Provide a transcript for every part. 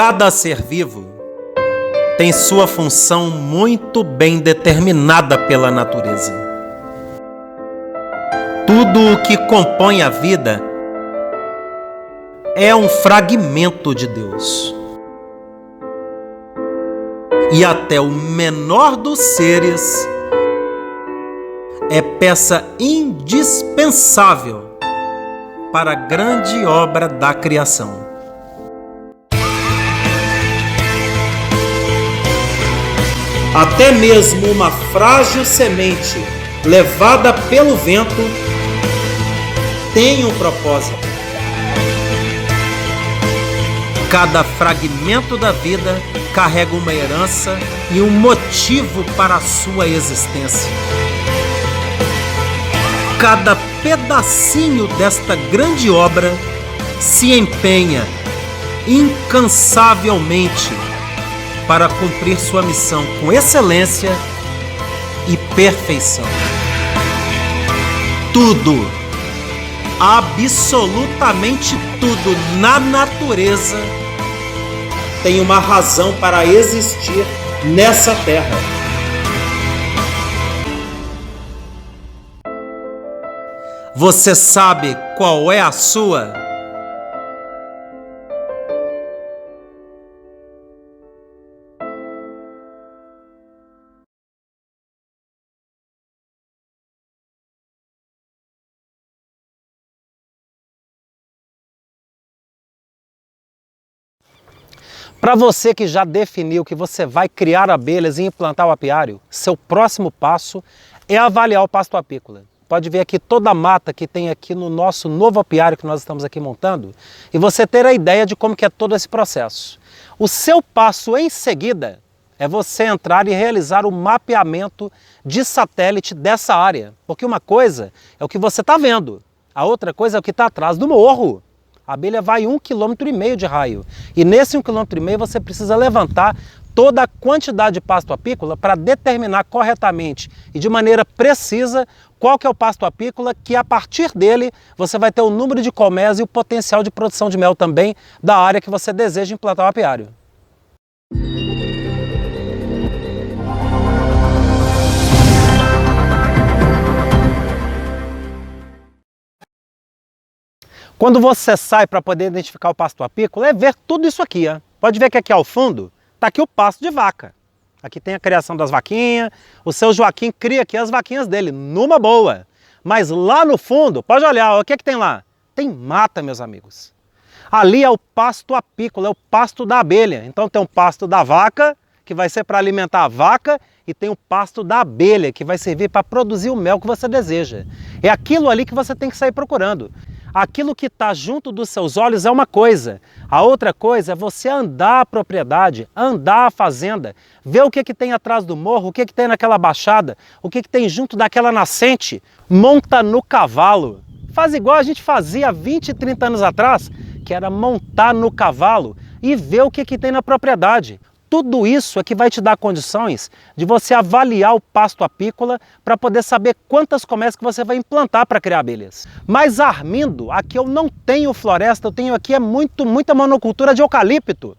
Cada ser vivo tem sua função muito bem determinada pela natureza. Tudo o que compõe a vida é um fragmento de Deus. E até o menor dos seres é peça indispensável para a grande obra da criação. Até mesmo uma frágil semente levada pelo vento tem um propósito. Cada fragmento da vida carrega uma herança e um motivo para a sua existência. Cada pedacinho desta grande obra se empenha incansavelmente para cumprir sua missão com excelência e perfeição. Tudo, absolutamente tudo na natureza tem uma razão para existir nessa terra. Você sabe qual é a sua? Para você que já definiu que você vai criar abelhas e implantar o apiário, seu próximo passo é avaliar o pasto apícola. Pode ver aqui toda a mata que tem aqui no nosso novo apiário que nós estamos aqui montando e você ter a ideia de como que é todo esse processo. O seu passo em seguida é você entrar e realizar o mapeamento de satélite dessa área. Porque uma coisa é o que você está vendo, a outra coisa é o que está atrás do morro. A abelha vai 1,5 km de raio e nesse 1,5 km você precisa levantar toda a quantidade de pasto apícola para determinar corretamente e de maneira precisa qual que é o pasto apícola que a partir dele você vai ter o número de colmeias e o potencial de produção de mel também da área que você deseja implantar o apiário. Quando você sai para poder identificar o pasto apícola, é ver tudo isso aqui. Ó. Pode ver que aqui ao fundo está aqui o pasto de vaca. Aqui tem a criação das vaquinhas, o seu Joaquim cria aqui as vaquinhas dele, numa boa. Mas lá no fundo, pode olhar, ó, o que é que tem lá? Tem mata, meus amigos. Ali é o pasto apícola, é o pasto da abelha. Então tem um pasto da vaca, que vai ser para alimentar a vaca, e tem o pasto da abelha, que vai servir para produzir o mel que você deseja. É aquilo ali que você tem que sair procurando. Aquilo que está junto dos seus olhos é uma coisa, a outra coisa é você andar a propriedade, andar a fazenda, ver o que tem atrás do morro, o que tem naquela baixada, o que tem junto daquela nascente, monta no cavalo. Faz igual a gente fazia há 20, 30 anos atrás, que era montar no cavalo e ver o que tem na propriedade. Tudo isso é que vai te dar condições de você avaliar o pasto apícola para poder saber quantas colmeias que você vai implantar para criar abelhas. Mas Armindo, aqui eu não tenho floresta, eu tenho aqui muita monocultura de eucalipto.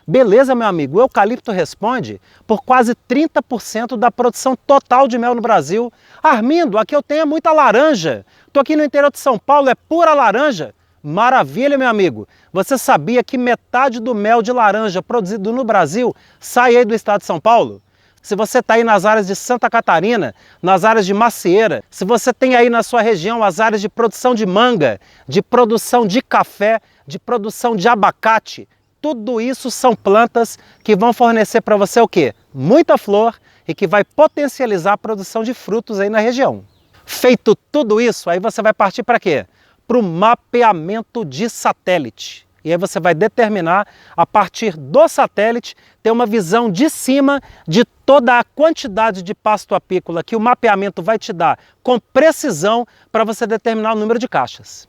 Beleza, meu amigo, o eucalipto responde por quase 30% da produção total de mel no Brasil. Armindo, aqui eu tenho muita laranja, estou aqui no interior de São Paulo, é pura laranja. Maravilha, meu amigo! Você sabia que metade do mel de laranja produzido no Brasil sai aí do estado de São Paulo? Se você está aí nas áreas de Santa Catarina, nas áreas de macieira, se você tem aí na sua região as áreas de produção de manga, de produção de café, de produção de abacate, tudo isso são plantas que vão fornecer para você o quê? Muita flor e que vai potencializar a produção de frutos aí na região. Feito tudo isso, aí você vai partir para quê? Para o mapeamento de satélite. E aí você vai determinar, a partir do satélite, ter uma visão de cima de toda a quantidade de pasto apícola que o mapeamento vai te dar com precisão para você determinar o número de caixas.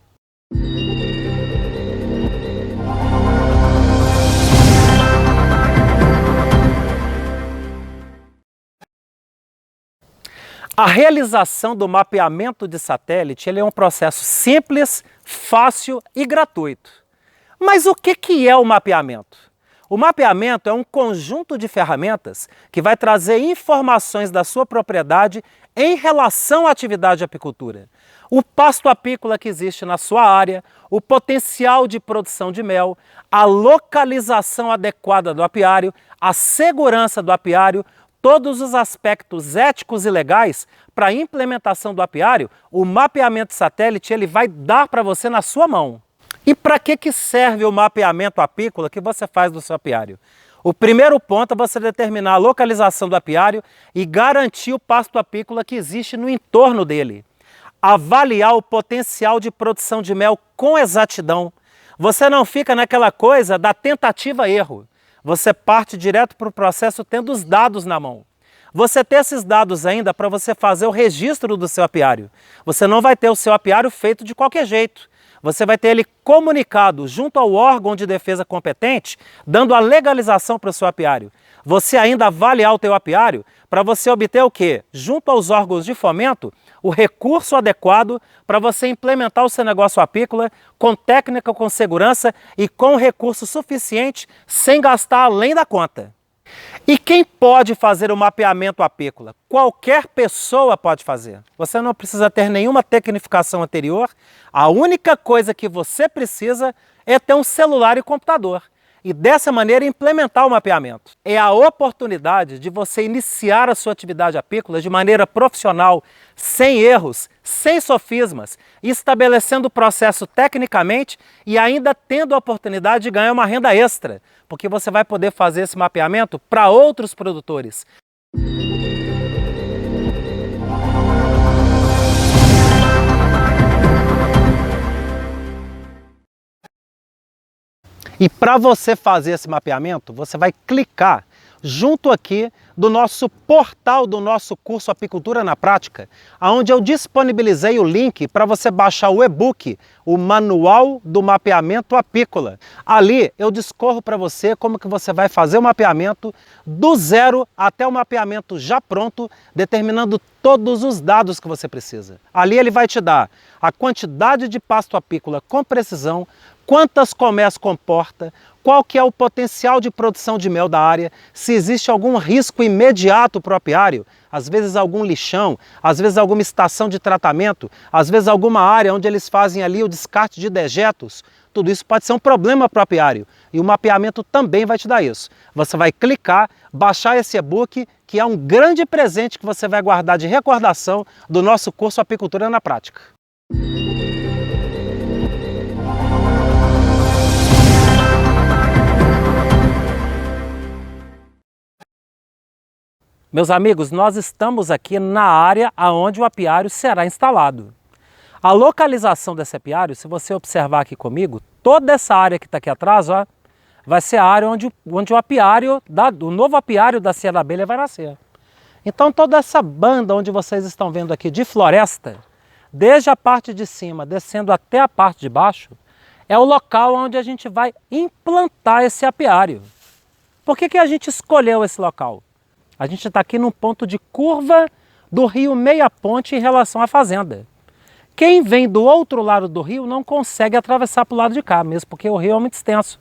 A realização do mapeamento de satélite ele é um processo simples, fácil e gratuito. Mas o que é o mapeamento? O mapeamento é um conjunto de ferramentas que vai trazer informações da sua propriedade em relação à atividade de apicultura. O pasto apícola que existe na sua área, o potencial de produção de mel, a localização adequada do apiário, a segurança do apiário, todos os aspectos éticos e legais para a implementação do apiário, o mapeamento satélite ele vai dar para você na sua mão. E para que serve o mapeamento apícola que você faz do seu apiário? O primeiro ponto é você determinar a localização do apiário e garantir o pasto apícola que existe no entorno dele. Avaliar o potencial de produção de mel com exatidão. Você não fica naquela coisa da tentativa-erro. Você parte direto para o processo tendo os dados na mão. Você ter esses dados ainda para você fazer o registro do seu apiário. Você não vai ter o seu apiário feito de qualquer jeito. Você vai ter ele comunicado junto ao órgão de defesa competente, dando a legalização para o seu apiário. Você ainda avaliar o teu apiário para você obter o quê? Junto aos órgãos de fomento, o recurso adequado para você implementar o seu negócio apícola com técnica, com segurança e com recurso suficiente sem gastar além da conta. E quem pode fazer o mapeamento apícola? Qualquer pessoa pode fazer. Você não precisa ter nenhuma tecnificação anterior. A única coisa que você precisa é ter um celular e computador. E dessa maneira implementar o mapeamento. É a oportunidade de você iniciar a sua atividade apícola de maneira profissional, sem erros, sem sofismas, estabelecendo o processo tecnicamente e ainda tendo a oportunidade de ganhar uma renda extra, porque você vai poder fazer esse mapeamento para outros produtores. E para você fazer esse mapeamento, você vai clicar junto aqui do nosso portal do nosso curso Apicultura na Prática, onde eu disponibilizei o link para você baixar o e-book, o Manual do Mapeamento Apícola. Ali eu discorro para você como que você vai fazer o mapeamento do zero até o mapeamento já pronto, determinando todos os dados que você precisa. Ali ele vai te dar a quantidade de pasto apícola com precisão, quantas colmeias comporta, qual que é o potencial de produção de mel da área, se existe algum risco imediato para o apiário, às vezes algum lixão, às vezes alguma estação de tratamento, às vezes alguma área onde eles fazem ali o descarte de dejetos. Tudo isso pode ser um problema para o apiário e o mapeamento também vai te dar isso. Você vai clicar, baixar esse e-book, que é um grande presente que você vai guardar de recordação do nosso curso Apicultura na Prática. Meus amigos, nós estamos aqui na área onde o apiário será instalado. A localização desse apiário, se você observar aqui comigo, toda essa área que está aqui atrás, ó, vai ser a área onde o apiário, o novo apiário da Cia da Abelha vai nascer. Então toda essa banda onde vocês estão vendo aqui de floresta, desde a parte de cima, descendo até a parte de baixo, é o local onde a gente vai implantar esse apiário. Por que a gente escolheu esse local? A gente está aqui num ponto de curva do rio Meia Ponte em relação à fazenda. Quem vem do outro lado do rio não consegue atravessar para o lado de cá, mesmo porque o rio é muito extenso.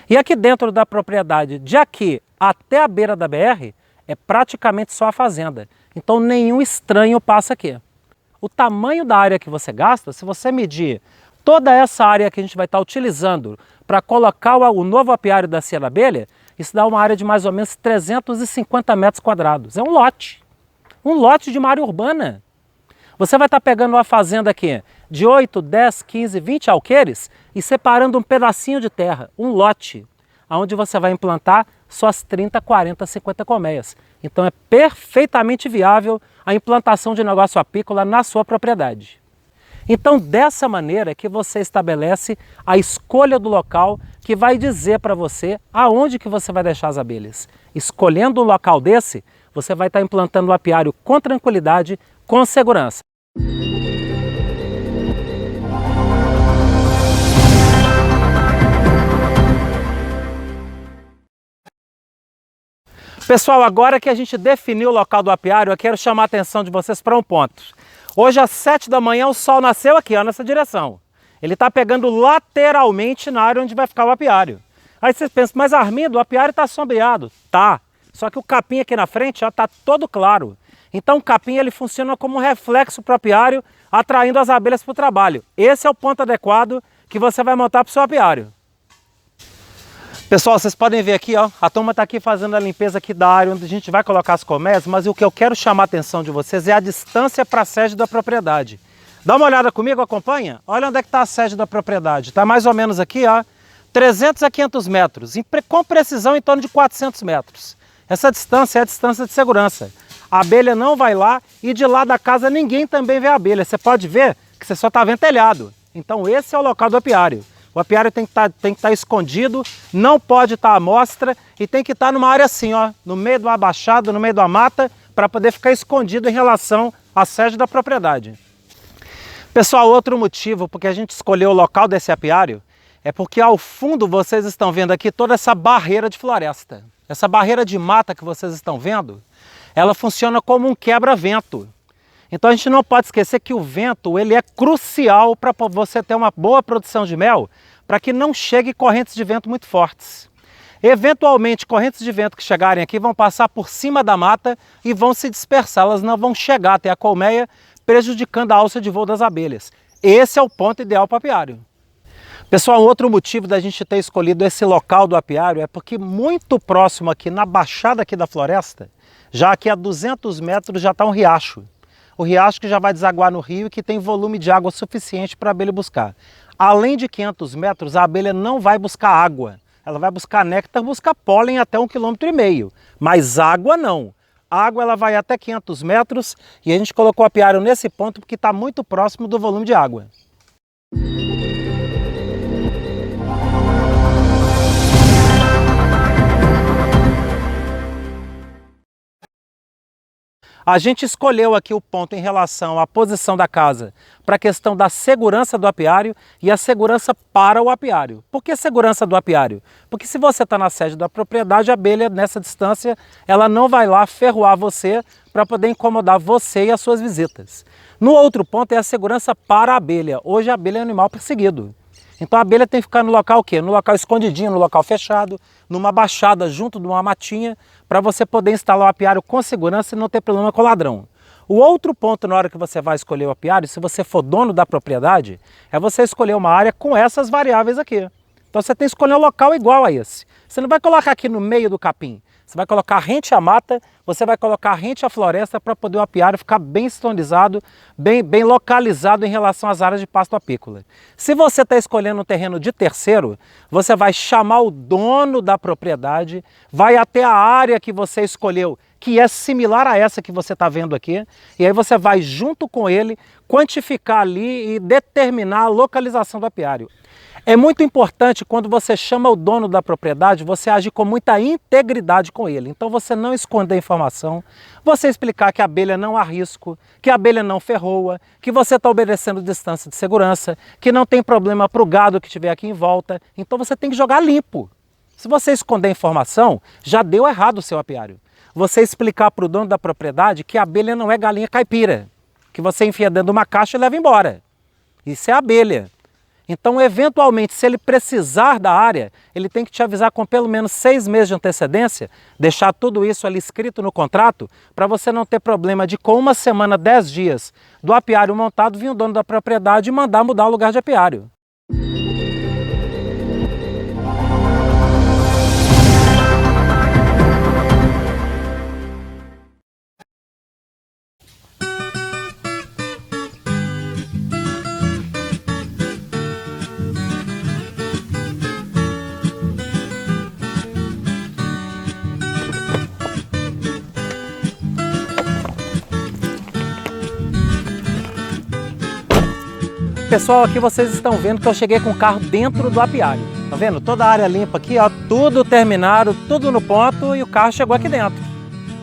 E aqui dentro da propriedade, de aqui até a beira da BR, é praticamente só a fazenda. Então nenhum estranho passa aqui. O tamanho da área que você gasta, se você medir toda essa área que a gente vai estar utilizando para colocar o novo apiário da Cia da Abelha, isso dá uma área de mais ou menos 350 metros quadrados. É um lote de uma área urbana. Você vai estar pegando uma fazenda aqui de 8, 10, 15, 20 alqueires e separando um pedacinho de terra, um lote, onde você vai implantar suas 30, 40, 50 colmeias. Então é perfeitamente viável a implantação de negócio apícola na sua propriedade. Então dessa maneira é que você estabelece a escolha do local que vai dizer para você aonde que você vai deixar as abelhas. Escolhendo um local desse, você vai estar implantando o apiário com tranquilidade, com segurança. Pessoal, agora que a gente definiu o local do apiário, eu quero chamar a atenção de vocês para um ponto. Hoje às 7 da manhã o sol nasceu aqui, ó, nessa direção. Ele está pegando lateralmente na área onde vai ficar o apiário. Aí você pensa, mas Armindo, o apiário está sombreado. Tá, só que o capim aqui na frente já está todo claro. Então o capim ele funciona como um reflexo para o apiário, atraindo as abelhas para o trabalho. Esse é o ponto adequado que você vai montar para o seu apiário. Pessoal, vocês podem ver aqui, ó, a turma está aqui fazendo a limpeza aqui da área onde a gente vai colocar as colmeias, mas o que eu quero chamar a atenção de vocês é a distância para a sede da propriedade. Dá uma olhada comigo, acompanha? Olha onde é que está a sede da propriedade. Está mais ou menos aqui, ó, 300 a 500 metros, com precisão em torno de 400 metros. Essa distância é a distância de segurança. A abelha não vai lá e de lá da casa ninguém também vê a abelha. Você pode ver que você só está vendo telhado. Então esse é o local do apiário. O apiário tem que estar escondido, não pode estar à mostra e tem que estar numa área assim, ó, no meio de uma baixada, no meio da mata, para poder ficar escondido em relação à sede da propriedade. Pessoal, outro motivo porque a gente escolheu o local desse apiário é porque ao fundo vocês estão vendo aqui toda essa barreira de floresta. Essa barreira de mata que vocês estão vendo, ela funciona como um quebra-vento. Então a gente não pode esquecer que o vento ele é crucial para você ter uma boa produção de mel, para que não chegue correntes de vento muito fortes. Eventualmente, correntes de vento que chegarem aqui vão passar por cima da mata e vão se dispersar, elas não vão chegar até a colmeia, prejudicando a alça de voo das abelhas. Esse é o ponto ideal para o apiário. Pessoal, outro motivo da gente ter escolhido esse local do apiário é porque muito próximo aqui, na baixada aqui da floresta, já aqui a 200 metros já está um riacho. O riacho que já vai desaguar no rio e que tem volume de água suficiente para a abelha buscar. Além de 500 metros, a abelha não vai buscar água. Ela vai buscar néctar, buscar pólen até 1,5 km. Mas água não. Água ela vai até 500 metros e a gente colocou o apiário nesse ponto porque está muito próximo do volume de água. A gente escolheu aqui o ponto em relação à posição da casa para a questão da segurança do apiário e a segurança para o apiário. Por que segurança do apiário? Porque se você está na sede da propriedade, a abelha nessa distância, ela não vai lá ferroar você para poder incomodar você e as suas visitas. No outro ponto é a segurança para a abelha. Hoje a abelha é um animal perseguido. Então a abelha tem que ficar no local o quê? No local escondidinho, no local fechado, numa baixada junto de uma matinha, para você poder instalar o apiário com segurança e não ter problema com o ladrão. O outro ponto na hora que você vai escolher o apiário, se você for dono da propriedade, é você escolher uma área com essas variáveis aqui. Então você tem que escolher um local igual a esse. Você não vai colocar aqui no meio do capim. Você vai colocar rente à mata, você vai colocar rente à floresta para poder o apiário ficar bem sintonizado, bem localizado em relação às áreas de pasto apícola. Se você está escolhendo um terreno de terceiro, você vai chamar o dono da propriedade, vai até a área que você escolheu, que é similar a essa que você está vendo aqui, e aí você vai junto com ele quantificar ali e determinar a localização do apiário. É muito importante quando você chama o dono da propriedade, você agir com muita integridade com ele. Então você não esconder a informação, você explicar que a abelha não há risco, que a abelha não ferroa, que você está obedecendo distância de segurança, que não tem problema para o gado que estiver aqui em volta. Então você tem que jogar limpo. Se você esconder a informação, já deu errado o seu apiário. Você explicar para o dono da propriedade que a abelha não é galinha caipira, que você enfia dentro de uma caixa e leva embora. Isso é abelha. Então, eventualmente, se ele precisar da área, ele tem que te avisar com pelo menos 6 meses de antecedência, deixar tudo isso ali escrito no contrato, para você não ter problema de com 1 semana, 10 dias do apiário montado, vir o dono da propriedade e mandar mudar o lugar de apiário. Pessoal, aqui vocês estão vendo que eu cheguei com o carro dentro do apiário. Tá vendo? Toda a área limpa aqui, ó, tudo terminado, tudo no ponto e o carro chegou aqui dentro.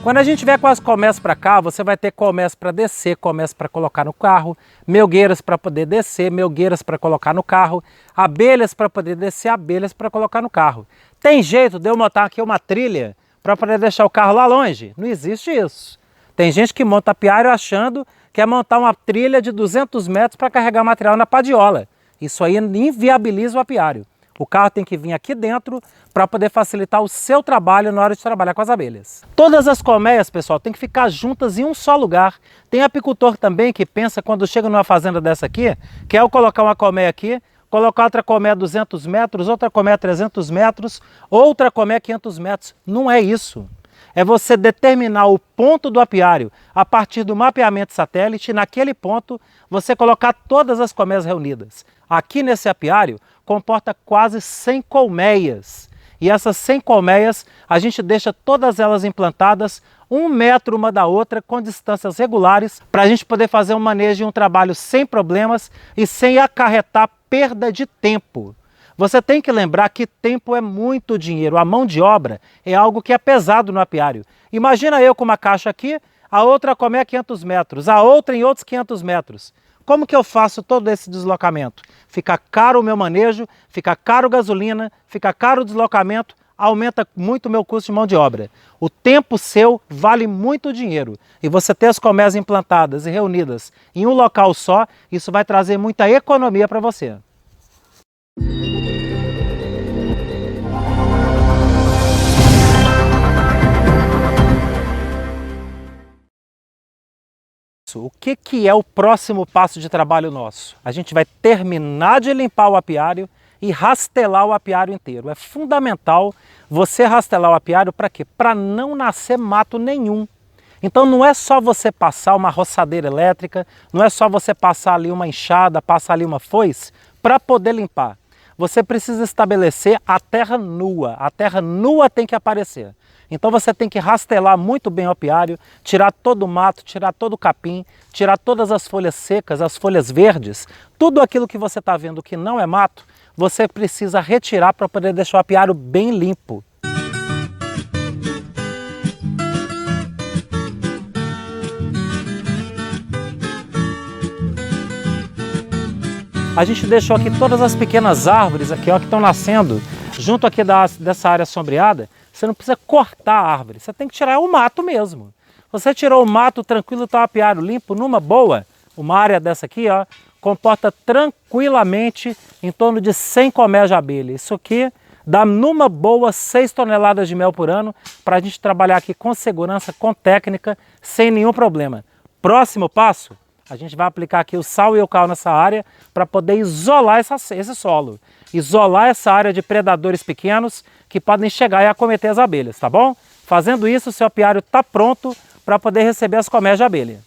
Quando a gente vier com as colmeias para cá, você vai ter colmeias para descer, colmeias para colocar no carro, melgueiras para poder descer, melgueiras para colocar no carro, abelhas para poder descer, abelhas para colocar no carro. Tem jeito de eu montar aqui uma trilha para poder deixar o carro lá longe? Não existe isso. Tem gente que monta apiário achando que é montar uma trilha de 200 metros para carregar material na padiola. Isso aí inviabiliza o apiário. O carro tem que vir aqui dentro para poder facilitar o seu trabalho na hora de trabalhar com as abelhas. Todas as colmeias, pessoal, tem que ficar juntas em um só lugar. Tem apicultor também que pensa, quando chega numa fazenda dessa aqui, que é eu colocar uma colmeia aqui, colocar outra colmeia a 200 metros, outra colmeia a 300 metros, outra colmeia a 500 metros. Não é isso. É você determinar o ponto do apiário a partir do mapeamento satélite, e naquele ponto você colocar todas as colmeias reunidas. Aqui nesse apiário comporta quase 100 colmeias. E essas 100 colmeias a gente deixa todas elas implantadas 1 metro uma da outra, com distâncias regulares, para a gente poder fazer um manejo e um trabalho sem problemas e sem acarretar perda de tempo. Você tem que lembrar que tempo é muito dinheiro, a mão de obra é algo que é pesado no apiário. Imagina eu com uma caixa aqui, a outra colmeia a 500 metros, a outra em outros 500 metros. Como que eu faço todo esse deslocamento? Fica caro o meu manejo, fica caro gasolina, fica caro o deslocamento, aumenta muito o meu custo de mão de obra. O tempo seu vale muito dinheiro. E você ter as colmeias implantadas e reunidas em um local só, isso vai trazer muita economia para você. O que é o próximo passo de trabalho nosso? A gente vai terminar de limpar o apiário e rastelar o apiário inteiro. É fundamental você rastelar o apiário para quê? Para não nascer mato nenhum. Então não é só você passar uma roçadeira elétrica, não é só você passar ali uma enxada, passar ali uma foice para poder limpar. Você precisa estabelecer a terra nua tem que aparecer. Então você tem que rastelar muito bem o apiário, tirar todo o mato, tirar todo o capim, tirar todas as folhas secas, as folhas verdes, tudo aquilo que você está vendo que não é mato, você precisa retirar para poder deixar o apiário bem limpo. A gente deixou aqui todas as pequenas árvores aqui, ó, que estão nascendo junto aqui dessa área sombreada. Você não precisa cortar a árvore, você tem que tirar o mato mesmo. Você tirou o mato tranquilo, está o apiário limpo, numa boa, uma área dessa aqui, ó, comporta tranquilamente em torno de 100 colmeias de abelha. Isso aqui dá numa boa 6 toneladas de mel por ano para a gente trabalhar aqui com segurança, com técnica, sem nenhum problema. Próximo passo, a gente vai aplicar aqui o sal e o cal nessa área para poder isolar esse solo. Isolar essa área de predadores pequenos que podem chegar e acometer as abelhas, tá bom? Fazendo isso, o seu apiário está pronto para poder receber as colmeias de abelha.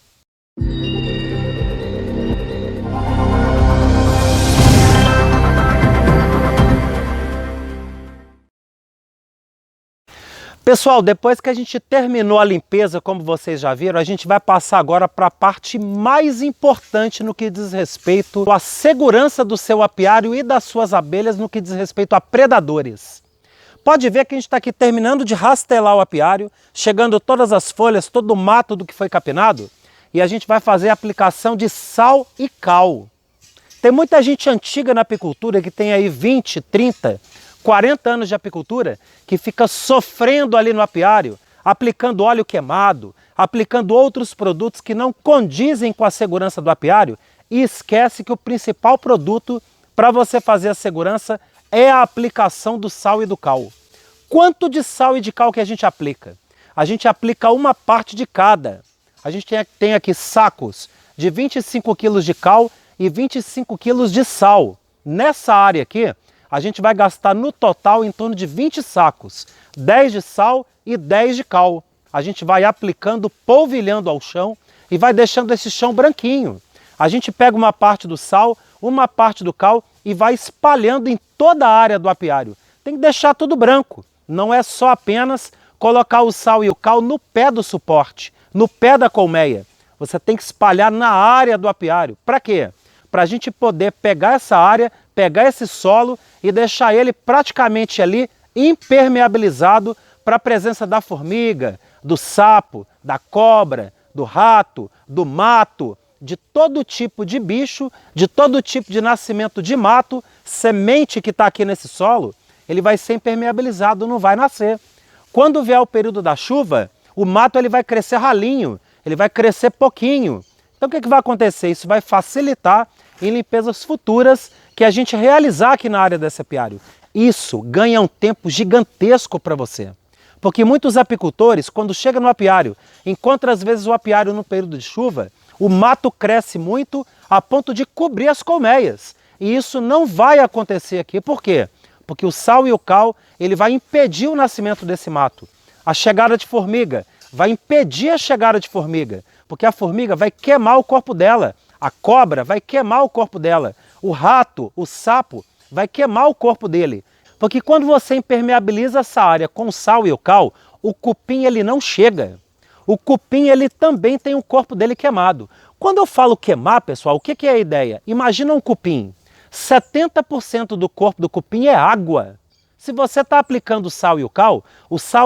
Pessoal, depois que a gente terminou a limpeza, como vocês já viram, a gente vai passar agora para a parte mais importante no que diz respeito à segurança do seu apiário e das suas abelhas no que diz respeito a predadores. Pode ver que a gente está aqui terminando de rastelar o apiário, chegando todas as folhas, todo o mato do que foi capinado, e a gente vai fazer a aplicação de sal e cal. Tem muita gente antiga na apicultura que tem aí 20, 30, 40 anos de apicultura que fica sofrendo ali no apiário, aplicando óleo queimado, aplicando outros produtos que não condizem com a segurança do apiário e esquece que o principal produto para você fazer a segurança é a aplicação do sal e do cal. Quanto de sal e de cal que a gente aplica? A gente aplica uma parte de cada. A gente tem aqui sacos de 25 quilos de cal e 25 quilos de sal. Nessa área aqui, a gente vai gastar no total em torno de 20 sacos, 10 de sal e 10 de cal. A gente vai aplicando, polvilhando ao chão e vai deixando esse chão branquinho. A gente pega uma parte do sal, uma parte do cal e vai espalhando em toda a área do apiário. Tem que deixar tudo branco. Não é só apenas colocar o sal e o cal no pé do suporte, no pé da colmeia. Você tem que espalhar na área do apiário. Para quê? Para a gente poder pegar essa área, pegar esse solo e deixar ele praticamente ali impermeabilizado para a presença da formiga, do sapo, da cobra, do rato, do mato, de todo tipo de bicho, de todo tipo de nascimento de mato, semente que está aqui nesse solo, ele vai ser impermeabilizado, não vai nascer. Quando vier o período da chuva, o mato ele vai crescer ralinho, ele vai crescer pouquinho. Então o que vai acontecer? Isso vai facilitar em limpezas futuras que a gente realizar aqui na área desse apiário. Isso ganha um tempo gigantesco para você. Porque muitos apicultores, quando chegam no apiário, encontram às vezes o apiário no período de chuva, o mato cresce muito a ponto de cobrir as colmeias. E isso não vai acontecer aqui. Por quê? Porque o sal e o cal, ele vai impedir o nascimento desse mato. A chegada de formiga vai impedir a chegada de formiga, porque a formiga vai queimar o corpo dela, a cobra vai queimar o corpo dela, o rato, o sapo, vai queimar o corpo dele. Porque quando você impermeabiliza essa área com sal e o cal, o cupim ele não chega. O cupim ele também tem o corpo dele queimado. Quando eu falo queimar, pessoal, o que é a ideia? Imagina um cupim. 70% do corpo do cupim é água. Se você está aplicando o sal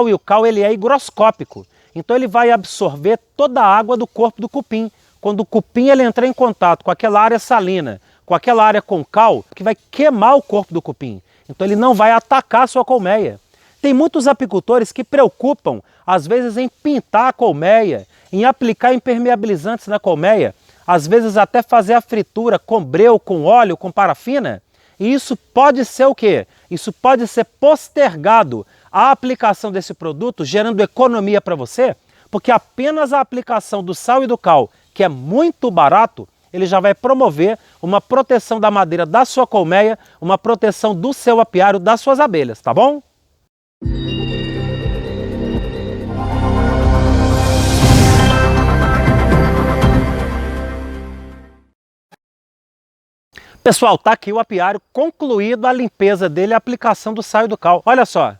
e o cal ele é higroscópico. Então ele vai absorver toda a água do corpo do cupim. Quando o cupim ele entrar em contato com aquela área salina, com aquela área com cal, que vai queimar o corpo do cupim. Então ele não vai atacar a sua colmeia. Tem muitos apicultores que preocupam, às vezes, em pintar a colmeia, em aplicar impermeabilizantes na colmeia, às vezes até fazer a fritura com breu, com óleo, com parafina. E isso pode ser o quê? Isso pode ser postergado a aplicação desse produto, gerando economia para você, porque apenas a aplicação do sal e do cal, que é muito barato, ele já vai promover uma proteção da madeira da sua colmeia, uma proteção do seu apiário, das suas abelhas, tá bom? Pessoal, tá aqui o apiário concluído a limpeza dele, a aplicação do sal e do cal. Olha só,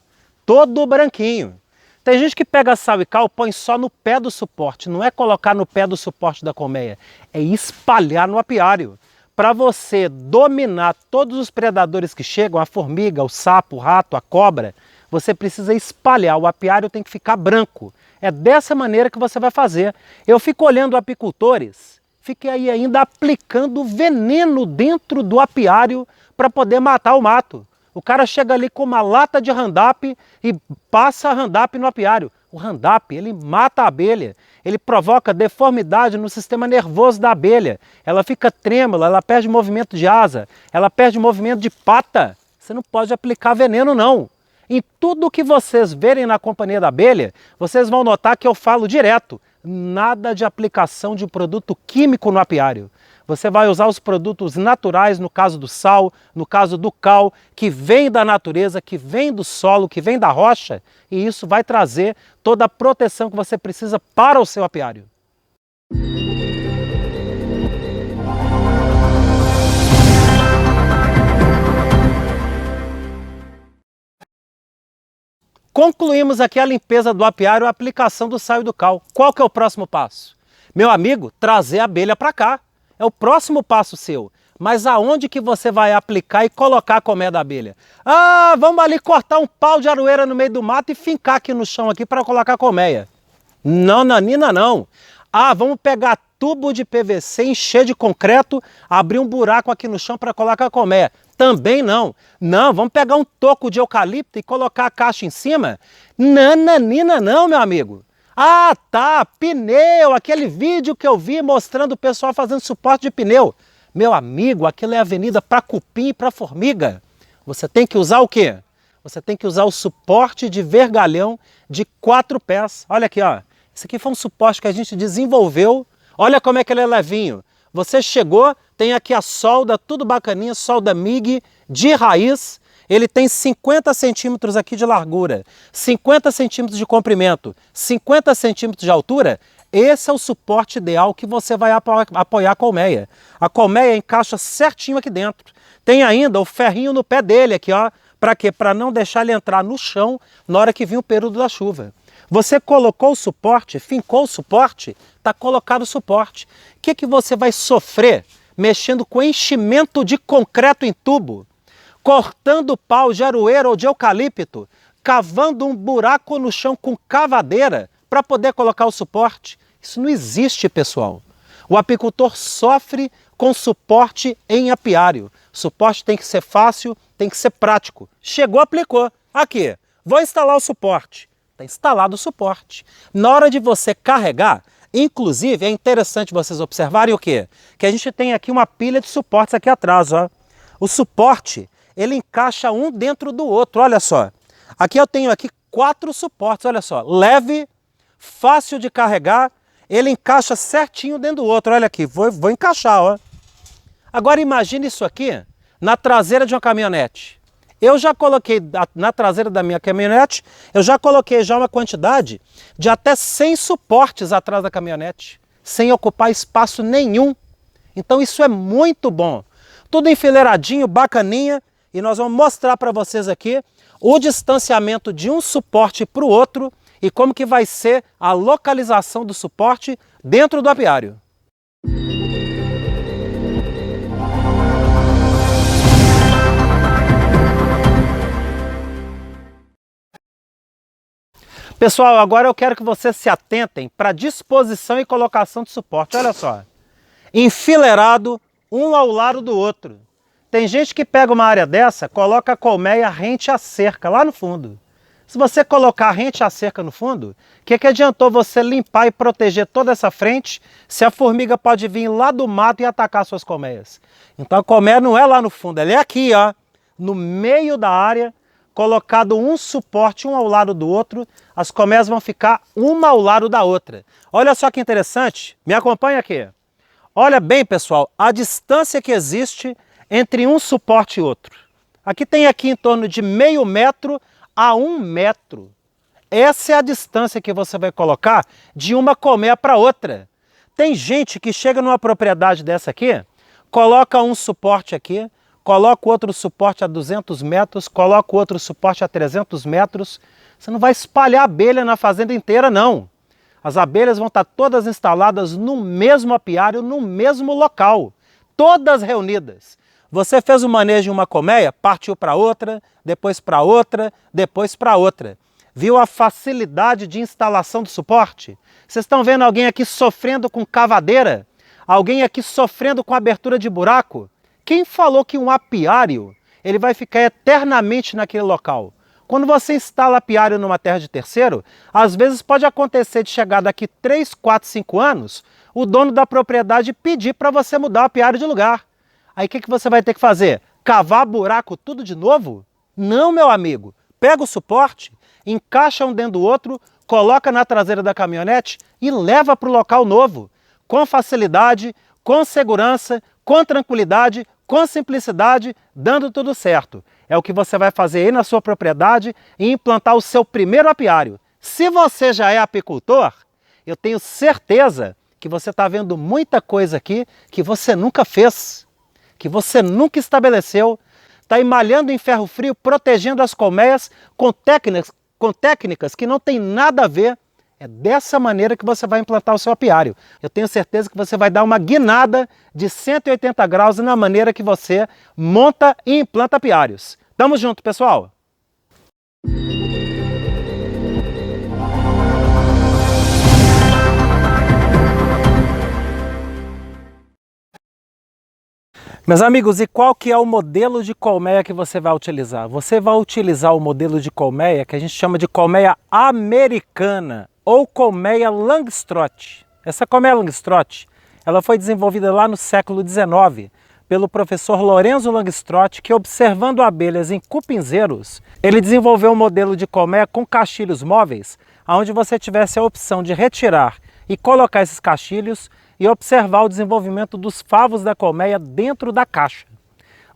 todo branquinho. Tem gente que pega sal e cal, põe só no pé do suporte. Não é colocar no pé do suporte da colmeia, é espalhar no apiário. Para você dominar todos os predadores que chegam, a formiga, o sapo, o rato, a cobra, você precisa espalhar. O apiário tem que ficar branco. É dessa maneira que você vai fazer. Eu fico olhando apicultores, fiquei aí ainda aplicando veneno dentro do apiário para poder matar o mato. O cara chega ali com uma lata de Roundup e passa Roundup no apiário. O Roundup, ele mata a abelha, ele provoca deformidade no sistema nervoso da abelha. Ela fica trêmula, ela perde movimento de asa, ela perde movimento de pata. Você não pode aplicar veneno não. Em tudo que vocês verem na companhia da abelha, vocês vão notar que eu falo direto. Nada de aplicação de produto químico no apiário. Você vai usar os produtos naturais, no caso do sal, no caso do cal, que vem da natureza, que vem do solo, que vem da rocha, e isso vai trazer toda a proteção que você precisa para o seu apiário. Concluímos aqui a limpeza do apiário, a aplicação do sal e do cal. Qual que é o próximo passo? Meu amigo, trazer a abelha para cá. É o próximo passo seu. Mas aonde que você vai aplicar e colocar a colmeia da abelha? Ah, vamos ali cortar um pau de aroeira no meio do mato e fincar aqui no chão aqui para colocar a colmeia. Não, nanina, não. Ah, vamos pegar tubo de PVC, encher de concreto, abrir um buraco aqui no chão para colocar a colmeia. Também não. Não, vamos pegar um toco de eucalipto e colocar a caixa em cima? Nananina não, meu amigo. Ah, tá, pneu, aquele vídeo que eu vi mostrando o pessoal fazendo suporte de pneu. Meu amigo, aquilo é avenida para cupim e para formiga. Você tem que usar o quê? Você tem que usar o suporte de vergalhão de 4 pés. Olha aqui, ó. Esse aqui foi um suporte que a gente desenvolveu. Olha como é que ele é levinho. Você chegou, tem aqui a solda, tudo bacaninha, solda MIG de raiz. Ele tem 50 centímetros aqui de largura, 50 centímetros de comprimento, 50 centímetros de altura. Esse é o suporte ideal que você vai apoiar a colmeia. A colmeia encaixa certinho aqui dentro. Tem ainda o ferrinho no pé dele aqui, ó. Para quê? Para não deixar ele entrar no chão na hora que vir o período da chuva. Você colocou o suporte, fincou o suporte, está colocado o suporte. O que você vai sofrer mexendo com enchimento de concreto em tubo? Cortando pau de aroeira ou de eucalipto, cavando um buraco no chão com cavadeira para poder colocar o suporte. Isso não existe, pessoal. O apicultor sofre com suporte em apiário. Suporte tem que ser fácil, tem que ser prático. Chegou, aplicou. Aqui, vou instalar o suporte. Está instalado o suporte. Na hora de você carregar, Inclusive, é interessante vocês observarem o quê? Que a gente tem aqui uma pilha de suportes aqui atrás, ó. O suporte, ele encaixa um dentro do outro, olha só. Aqui eu tenho aqui 4 suportes, olha só. Leve, fácil de carregar, ele encaixa certinho dentro do outro, olha aqui. Vou encaixar, ó. Agora imagine isso aqui na traseira de uma caminhonete. Eu já coloquei na traseira da minha caminhonete, eu já coloquei já uma quantidade de até 100 suportes atrás da caminhonete, sem ocupar espaço nenhum. Então isso é muito bom. Tudo enfileiradinho, bacaninha, e nós vamos mostrar para vocês aqui o distanciamento de um suporte para o outro e como que vai ser a localização do suporte dentro do apiário. Pessoal, agora eu quero que vocês se atentem para a disposição e colocação de suporte. Olha só, enfileirado, um ao lado do outro. Tem gente que pega uma área dessa, coloca a colmeia rente à cerca, lá no fundo. Se você colocar rente à cerca no fundo, o que adiantou você limpar e proteger toda essa frente, se a formiga pode vir lá do mato e atacar suas colmeias? Então a colmeia não é lá no fundo, ela é aqui, ó, no meio da área, colocado um suporte um ao lado do outro, as colmeias vão ficar uma ao lado da outra. Olha só que interessante, me acompanha aqui. Olha bem, pessoal, a distância que existe entre um suporte e outro. Aqui tem aqui em torno de meio metro a 1 metro. Essa é a distância que você vai colocar de uma colmeia para outra. Tem gente que chega numa propriedade dessa aqui, coloca um suporte aqui, coloca outro suporte a 200 metros, coloca outro suporte a 300 metros. Você não vai espalhar abelha na fazenda inteira, não. As abelhas vão estar todas instaladas no mesmo apiário, no mesmo local, todas reunidas. Você fez o manejo de uma colmeia, partiu para outra, depois para outra, depois para outra. Viu a facilidade de instalação do suporte? Vocês estão vendo alguém aqui sofrendo com cavadeira? Alguém aqui sofrendo com abertura de buraco? Quem falou que um apiário ele vai ficar eternamente naquele local? Quando você instala apiário numa terra de terceiro, às vezes pode acontecer de chegar daqui 3, 4, 5 anos, o dono da propriedade pedir para você mudar o apiário de lugar. Aí o que você vai ter que fazer? Cavar buraco tudo de novo? Não, meu amigo. Pega o suporte, encaixa um dentro do outro, coloca na traseira da caminhonete e leva para o local novo. Com facilidade, com segurança, com tranquilidade, com simplicidade, dando tudo certo. É o que você vai fazer aí na sua propriedade e implantar o seu primeiro apiário. Se você já é apicultor, eu tenho certeza que você está vendo muita coisa aqui que você nunca fez, que você nunca estabeleceu, está emalhando em ferro frio, protegendo as colmeias com técnicas que não tem nada a ver. É dessa maneira que você vai implantar o seu apiário. Eu tenho certeza que você vai dar uma guinada de 180 graus na maneira que você monta e implanta apiários. Tamo junto, pessoal! Meus amigos, e qual que é o modelo de colmeia que você vai utilizar? Você vai utilizar o modelo de colmeia que a gente chama de colmeia americana ou colmeia Langstroth. Essa colmeia Langstroth, ela foi desenvolvida lá no século XIX pelo professor Lorenzo Langstroth, que observando abelhas em cupinzeiros, ele desenvolveu um modelo de colmeia com caixilhos móveis, onde você tivesse a opção de retirar e colocar esses caixilhos e observar o desenvolvimento dos favos da colmeia dentro da caixa.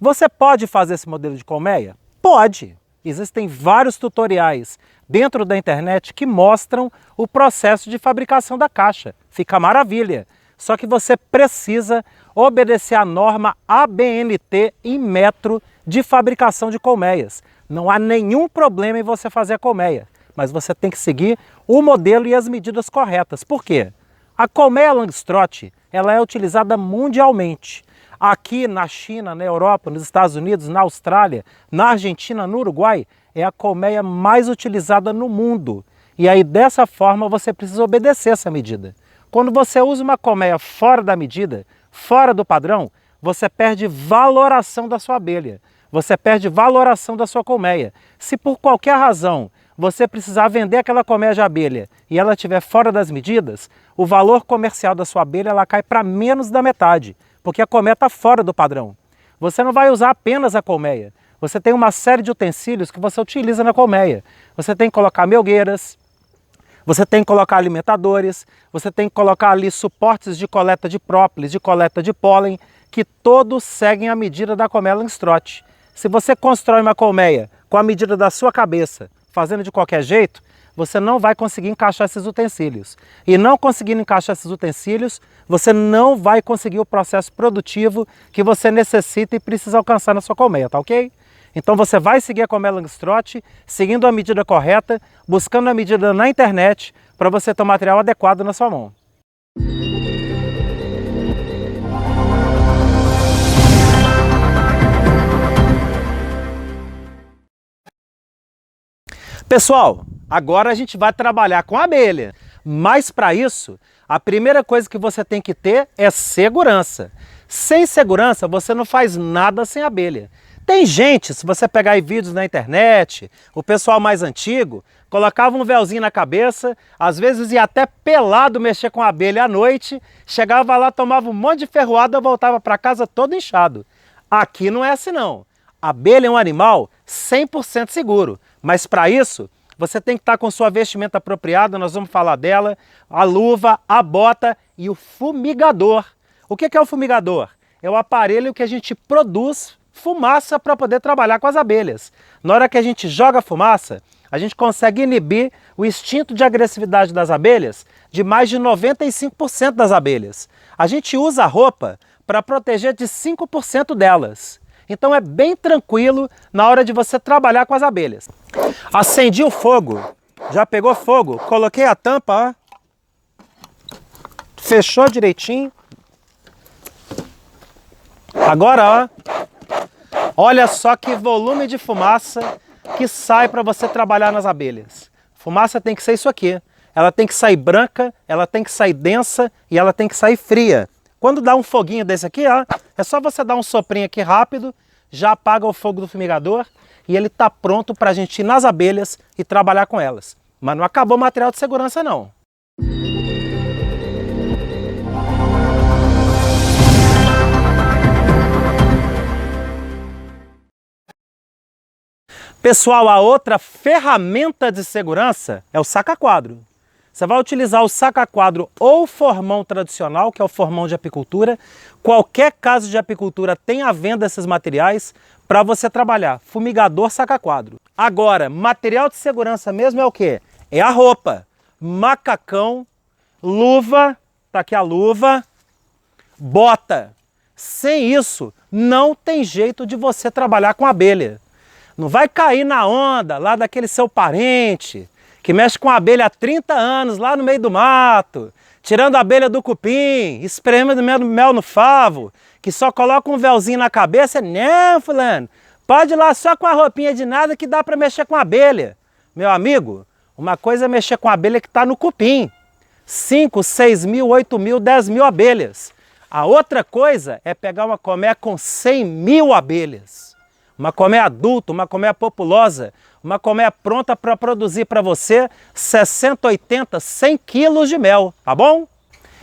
Você pode fazer esse modelo de colmeia? Pode! Existem vários tutoriais dentro da internet que mostram o processo de fabricação da caixa. Fica maravilha! Só que você precisa obedecer à norma ABNT em metro de fabricação de colmeias. Não há nenhum problema em você fazer a colmeia, mas você tem que seguir o modelo e as medidas corretas. Por quê? A colmeia Langstroth, ela é utilizada mundialmente. Aqui na China, na Europa, nos Estados Unidos, na Austrália, na Argentina, no Uruguai, é a colmeia mais utilizada no mundo. E aí dessa forma você precisa obedecer essa medida. Quando você usa uma colmeia fora da medida, fora do padrão, você perde valoração da sua abelha. Você perde valoração da sua colmeia. Se por qualquer razão você precisar vender aquela colmeia de abelha e ela estiver fora das medidas, o valor comercial da sua abelha ela cai para menos da metade, porque a colmeia está fora do padrão. Você não vai usar apenas a colmeia, você tem uma série de utensílios que você utiliza na colmeia. Você tem que colocar melgueiras, você tem que colocar alimentadores, você tem que colocar ali suportes de coleta de própolis, de coleta de pólen, que todos seguem a medida da colmeia Langstroth. Se você constrói uma colmeia com a medida da sua cabeça, fazendo de qualquer jeito, você não vai conseguir encaixar esses utensílios. E não conseguindo encaixar esses utensílios, você não vai conseguir o processo produtivo que você necessita e precisa alcançar na sua colmeia, tá ok? Então você vai seguir a colmeia Langstroth, seguindo a medida correta, buscando a medida na internet, para você ter o material adequado na sua mão. Pessoal, agora a gente vai trabalhar com abelha, mas para isso, a primeira coisa que você tem que ter é segurança. Sem segurança, você não faz nada sem abelha. Tem gente, se você pegar aí vídeos na internet, o pessoal mais antigo, colocava um véuzinho na cabeça, às vezes ia até pelado mexer com a abelha à noite, chegava lá, tomava um monte de ferroada, voltava para casa todo inchado. Aqui não é assim não. A abelha é um animal 100% seguro, mas para isso você tem que estar com sua vestimenta apropriada, nós vamos falar dela, a luva, a bota e o fumigador. O que é o fumigador? É o aparelho que a gente produz fumaça para poder trabalhar com as abelhas. Na hora que a gente joga fumaça, a gente consegue inibir o instinto de agressividade das abelhas de mais de 95% das abelhas. A gente usa a roupa para proteger de 5% delas. Então é bem tranquilo na hora de você trabalhar com as abelhas. Acendi o fogo, já pegou fogo, coloquei a tampa, ó, fechou direitinho. Agora, ó, olha só que volume de fumaça que sai para você trabalhar nas abelhas. Fumaça tem que ser isso aqui. Ela tem que sair branca, ela tem que sair densa e ela tem que sair fria. Quando dá um foguinho desse aqui, ó, é só você dar um soprinho aqui rápido, já apaga o fogo do fumigador e ele está pronto para a gente ir nas abelhas e trabalhar com elas. Mas não acabou o material de segurança não. Pessoal, a outra ferramenta de segurança é o saca-quadro. Você vai utilizar o saca-quadro ou formão tradicional, que é o formão de apicultura. Qualquer casa de apicultura tem à venda esses materiais para você trabalhar. Fumigador, saca-quadro. Agora, material de segurança mesmo é o quê? É a roupa, macacão, luva, tá aqui a luva, bota. Sem isso, não tem jeito de você trabalhar com abelha. Não vai cair na onda lá daquele seu parente que mexe com a abelha há 30 anos lá no meio do mato, tirando a abelha do cupim, espremendo mel no favo, que só coloca um véuzinho na cabeça. Não, fulano, pode ir lá só com a roupinha de nada que dá para mexer com a abelha. Meu amigo, uma coisa é mexer com a abelha que está no cupim. 5, 6 mil, 8 mil, 10 mil abelhas. A outra coisa é pegar uma colmeia com 100 mil abelhas. Uma colmeia adulta, uma colmeia populosa, uma colmeia pronta para produzir para você 60, 80, 100 quilos de mel, tá bom?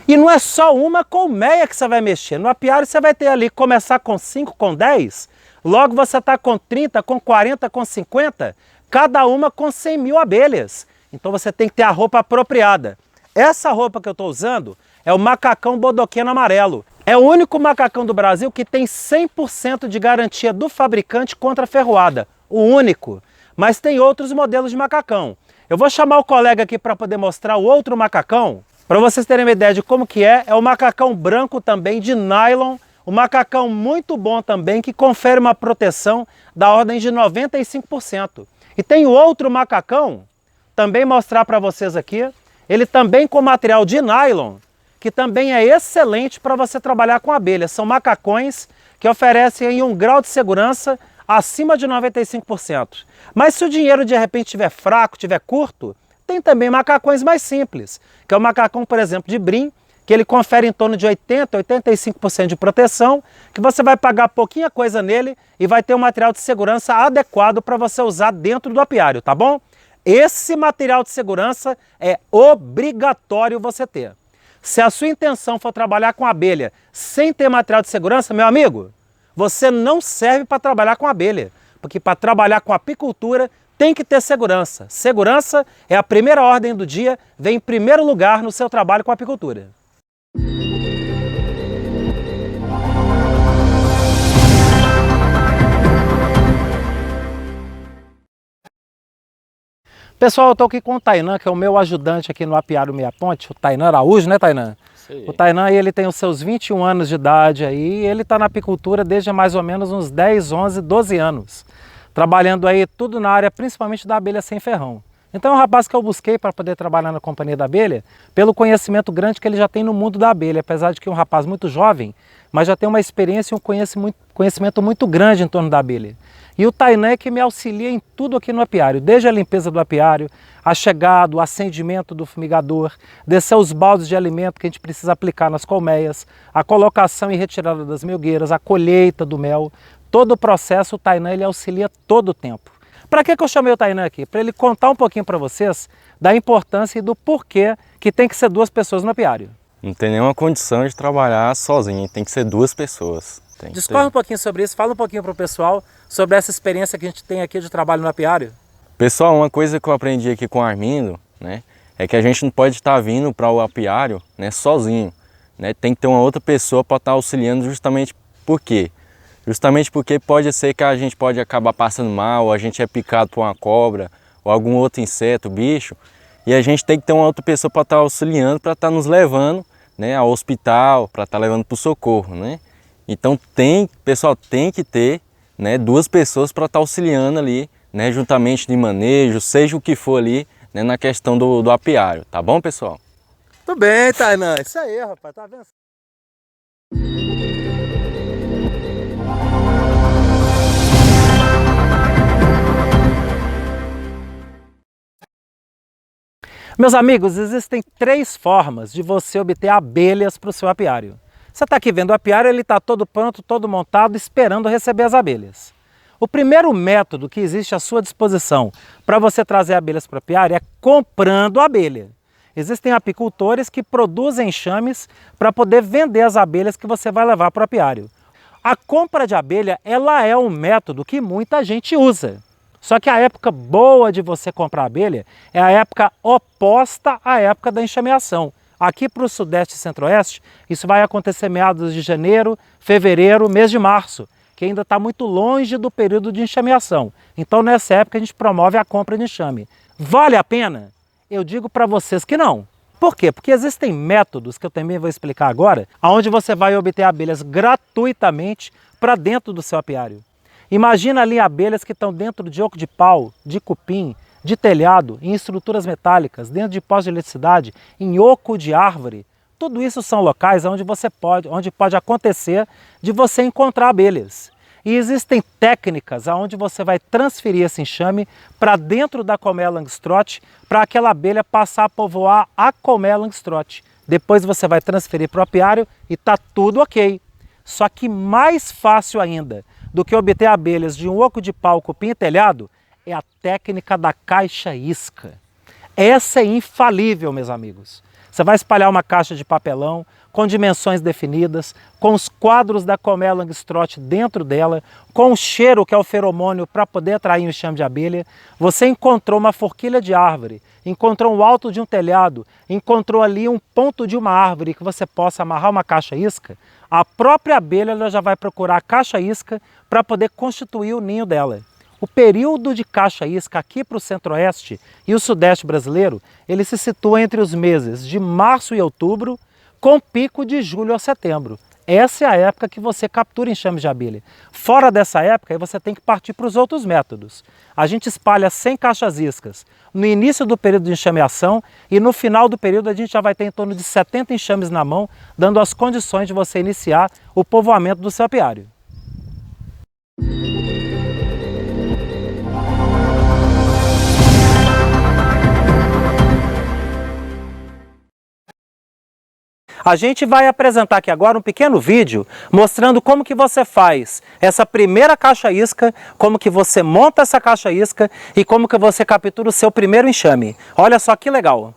E não é só uma colmeia que você vai mexer. No apiário você vai ter ali, começar com 5, com 10, logo você está com 30, com 40, com 50, cada uma com 100 mil abelhas. Então você tem que ter a roupa apropriada. Essa roupa que eu estou usando é o macacão bodoqueno amarelo. É o único macacão do Brasil que tem 100% de garantia do fabricante contra a ferroada. O único. Mas tem outros modelos de macacão. Eu vou chamar o colega aqui para poder mostrar o outro macacão. Para vocês terem uma ideia de como que é o macacão branco também de nylon. Um macacão muito bom também que confere uma proteção da ordem de 95%. E tem o outro macacão, também mostrar para vocês aqui. Ele também com material de nylon, que também é excelente para você trabalhar com abelha. São macacões que oferecem aí um grau de segurança acima de 95%. Mas se o dinheiro de repente estiver fraco, estiver curto, tem também macacões mais simples, que é o macacão, por exemplo, de brim, que ele confere em torno de 80, 85% de proteção, que você vai pagar pouquinha coisa nele e vai ter um material de segurança adequado para você usar dentro do apiário, tá bom? Esse material de segurança é obrigatório você ter. Se a sua intenção for trabalhar com abelha sem ter material de segurança, meu amigo, você não serve para trabalhar com abelha, porque para trabalhar com apicultura tem que ter segurança. Segurança é a primeira ordem do dia, vem em primeiro lugar no seu trabalho com apicultura. Pessoal, eu estou aqui com o Tainan, que é o meu ajudante aqui no apiário Meia Ponte, o Tainan Araújo, né, Tainan? O Tainan, ele tem os seus 21 anos de idade aí, e ele está na apicultura desde mais ou menos uns 10, 11, 12 anos, trabalhando aí tudo na área principalmente da abelha sem ferrão. Então é um rapaz que eu busquei para poder trabalhar na companhia da abelha, pelo conhecimento grande que ele já tem no mundo da abelha, apesar de que é um rapaz muito jovem, mas já tem uma experiência e um conhecimento muito grande em torno da abelha. E o Tainan é que me auxilia em tudo aqui no apiário, desde a limpeza do apiário, a chegada, o acendimento do fumigador, descer os baldes de alimento que a gente precisa aplicar nas colmeias, a colocação e retirada das melgueiras, a colheita do mel, todo o processo o Tainan ele auxilia todo o tempo. Para que eu chamei o Tainan aqui? Para ele contar um pouquinho para vocês da importância e do porquê que tem que ser 2 pessoas no apiário. Não tem nenhuma condição de trabalhar sozinho, tem que ser 2 pessoas. Discorre um pouquinho sobre isso, fala um pouquinho para o pessoal sobre essa experiência que a gente tem aqui de trabalho no apiário. Pessoal, uma coisa que eu aprendi aqui com o Armindo, né, é que a gente não pode estar vindo para o apiário, né, sozinho. Né, tem que ter uma outra pessoa para estar auxiliando justamente por quê? Justamente porque pode ser que a gente pode acabar passando mal, ou a gente é picado por uma cobra, ou algum outro inseto, bicho, e a gente tem que ter uma outra pessoa para estar auxiliando, para estar nos levando, né, ao hospital, para estar levando para o socorro, né? Então pessoal, tem que ter, né, 2 pessoas para estar auxiliando ali, né, juntamente de manejo, seja o que for ali, né, na questão do apiário, tá bom, pessoal? Tudo bem, Tainan, isso aí, rapaz, tá vendo? Meus amigos, existem 3 formas de você obter abelhas para o seu apiário. Você está aqui vendo o apiário, ele está todo pronto, todo montado, esperando receber as abelhas. O primeiro método que existe à sua disposição para você trazer abelhas para o apiário é comprando abelha. Existem apicultores que produzem enxames para poder vender as abelhas que você vai levar para o apiário. A compra de abelha, ela é um método que muita gente usa. Só que a época boa de você comprar abelha é a época oposta à época da enxameação. Aqui para o Sudeste e Centro-Oeste, isso vai acontecer meados de janeiro, fevereiro, mês de março, que ainda está muito longe do período de enxameação. Então nessa época a gente promove a compra de enxame. Vale a pena? Eu digo para vocês que não. Por quê? Porque existem métodos, que eu também vou explicar agora, onde você vai obter abelhas gratuitamente para dentro do seu apiário. Imagina ali abelhas que estão dentro de oco de pau, de cupim, de telhado, em estruturas metálicas, dentro de postos de eletricidade, em oco de árvore. Tudo isso são locais onde pode acontecer de você encontrar abelhas. E existem técnicas onde você vai transferir esse enxame para dentro da colmeia Langstroth para aquela abelha passar a povoar a colmeia Langstroth. Depois você vai transferir para o apiário e está tudo ok. Só que mais fácil ainda do que obter abelhas de um oco de pau, cupim e telhado é a técnica da caixa isca. Essa é infalível, meus amigos. Você vai espalhar uma caixa de papelão com dimensões definidas, com os quadros da colmeia Langstroth dentro dela, com o cheiro que é o feromônio para poder atrair o enxame de abelha. Você encontrou uma forquilha de árvore, encontrou o alto de um telhado, encontrou ali um ponto de uma árvore que você possa amarrar uma caixa isca. A própria abelha ela já vai procurar a caixa isca para poder constituir o ninho dela. O período de caixa isca aqui para o Centro-Oeste e o Sudeste brasileiro, ele se situa entre os meses de março e outubro, com pico de julho a setembro. Essa é a época que você captura enxames de abelha. Fora dessa época, aí você tem que partir para os outros métodos. A gente espalha 100 caixas iscas no início do período de enxameação e no final do período a gente já vai ter em torno de 70 enxames na mão, dando as condições de você iniciar o povoamento do seu apiário. A gente vai apresentar aqui agora um pequeno vídeo mostrando como que você faz essa primeira caixa isca, como que você monta essa caixa isca e como que você captura o seu primeiro enxame. Olha só que legal!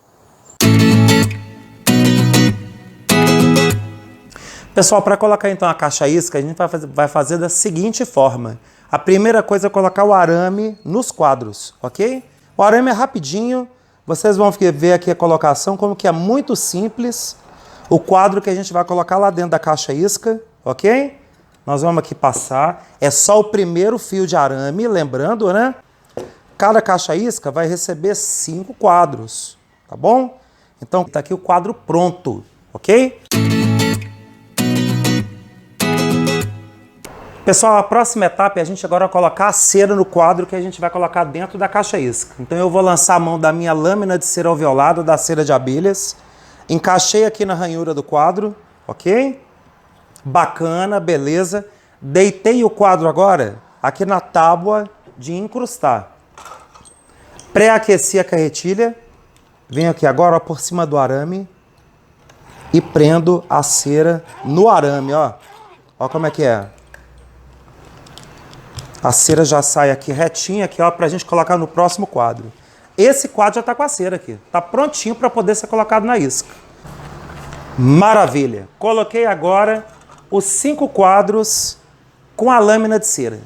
Pessoal, para colocar então a caixa isca, a gente vai fazer da seguinte forma. A primeira coisa é colocar o arame nos quadros, ok? O arame é rapidinho, vocês vão ver aqui a colocação, como que é muito simples. O quadro que a gente vai colocar lá dentro da caixa isca, ok? Nós vamos aqui passar, é só o primeiro fio de arame, lembrando, né? Cada caixa isca vai receber 5 quadros, tá bom? Então tá aqui o quadro pronto, ok? Pessoal, a próxima etapa é a gente agora colocar a cera no quadro que a gente vai colocar dentro da caixa isca. Então eu vou lançar a mão da minha lâmina de cera alveolada, da cera de abelhas. Encaixei aqui na ranhura do quadro, ok? Bacana, beleza. Deitei o quadro agora aqui na tábua de incrustar. Pré-aqueci a carretilha. Venho aqui agora, ó, por cima do arame e prendo a cera no arame, ó. Ó como é que é. A cera já sai aqui retinha, aqui, ó, pra gente colocar no próximo quadro. Esse quadro já tá com a cera aqui. Tá prontinho para poder ser colocado na isca. Maravilha! Coloquei agora os 5 quadros com a lâmina de cera.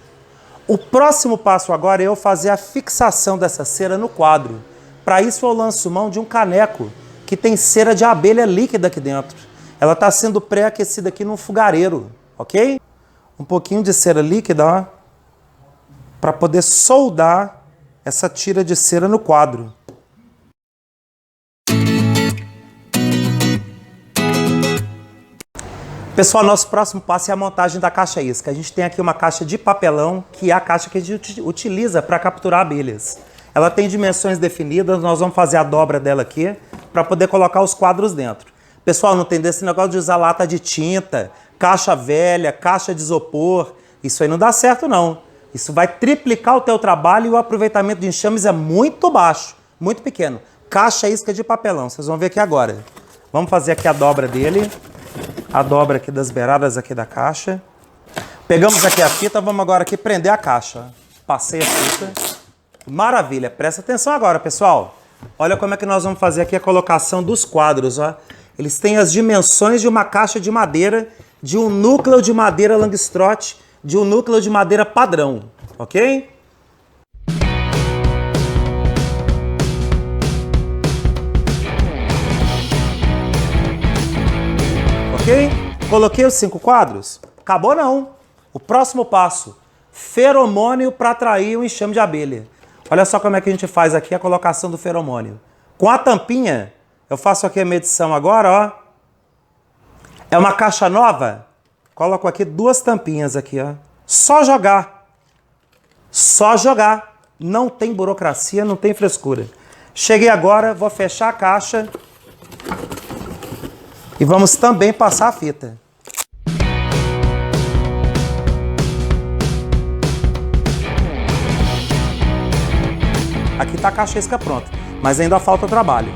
O próximo passo agora é eu fazer a fixação dessa cera no quadro. Para isso eu lanço mão de um caneco que tem cera de abelha líquida aqui dentro. Ela está sendo pré-aquecida aqui num fogareiro, ok? Um pouquinho de cera líquida, ó, para poder soldar essa tira de cera no quadro. Pessoal, nosso próximo passo é a montagem da caixa isca. A gente tem aqui uma caixa de papelão, que é a caixa que a gente utiliza para capturar abelhas. Ela tem dimensões definidas, nós vamos fazer a dobra dela aqui para poder colocar os quadros dentro. Pessoal, não tem desse negócio de usar lata de tinta, caixa velha, caixa de isopor. Isso aí não dá certo não. Isso vai triplicar o teu trabalho e o aproveitamento de enxames é muito baixo, muito pequeno. Caixa isca de papelão, vocês vão ver aqui agora. Vamos fazer aqui a dobra dele. A dobra aqui das beiradas aqui da caixa. Pegamos aqui a fita, vamos agora aqui prender a caixa. Passei a fita. Maravilha, presta atenção agora, pessoal. Olha como é que nós vamos fazer aqui a colocação dos quadros, ó. Eles têm as dimensões de uma caixa de madeira, de um núcleo de madeira Langstroth, de um núcleo de madeira padrão, ok? Ok? Coloquei os 5 quadros? Acabou não. O próximo passo, feromônio para atrair o enxame de abelha. Olha só como é que a gente faz aqui a colocação do feromônio. Com a tampinha, eu faço aqui a medição agora, ó. É uma caixa nova? Coloco aqui 2 tampinhas aqui, ó. Só jogar. Só jogar. Não tem burocracia, não tem frescura. Cheguei agora, vou fechar a caixa. E vamos também passar a fita. Aqui está a caixa isca pronta, mas ainda falta trabalho.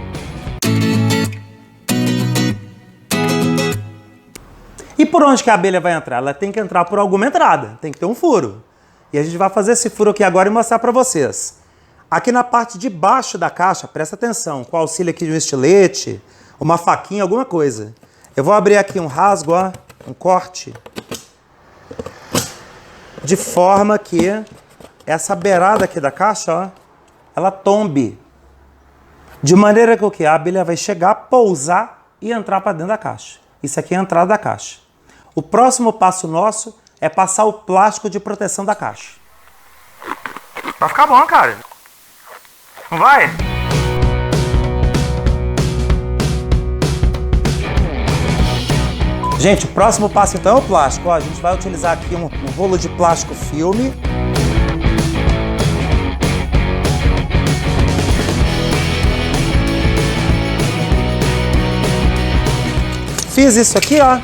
E por onde que a abelha vai entrar? Ela tem que entrar por alguma entrada, tem que ter um furo. E a gente vai fazer esse furo aqui agora e mostrar para vocês. Aqui na parte de baixo da caixa, presta atenção, com o auxílio aqui de um estilete, uma faquinha, alguma coisa. Eu vou abrir aqui um rasgo, ó, um corte, de forma que essa beirada aqui da caixa, ó, ela tombe. De maneira que o que? A abelha vai chegar, pousar e entrar para dentro da caixa. Isso aqui é a entrada da caixa. O próximo passo nosso é passar o plástico de proteção da caixa. Vai ficar bom, cara. Não vai? Gente, o próximo passo então é o plástico. Ó, a gente vai utilizar aqui um rolo de plástico filme. Fiz isso aqui, ó.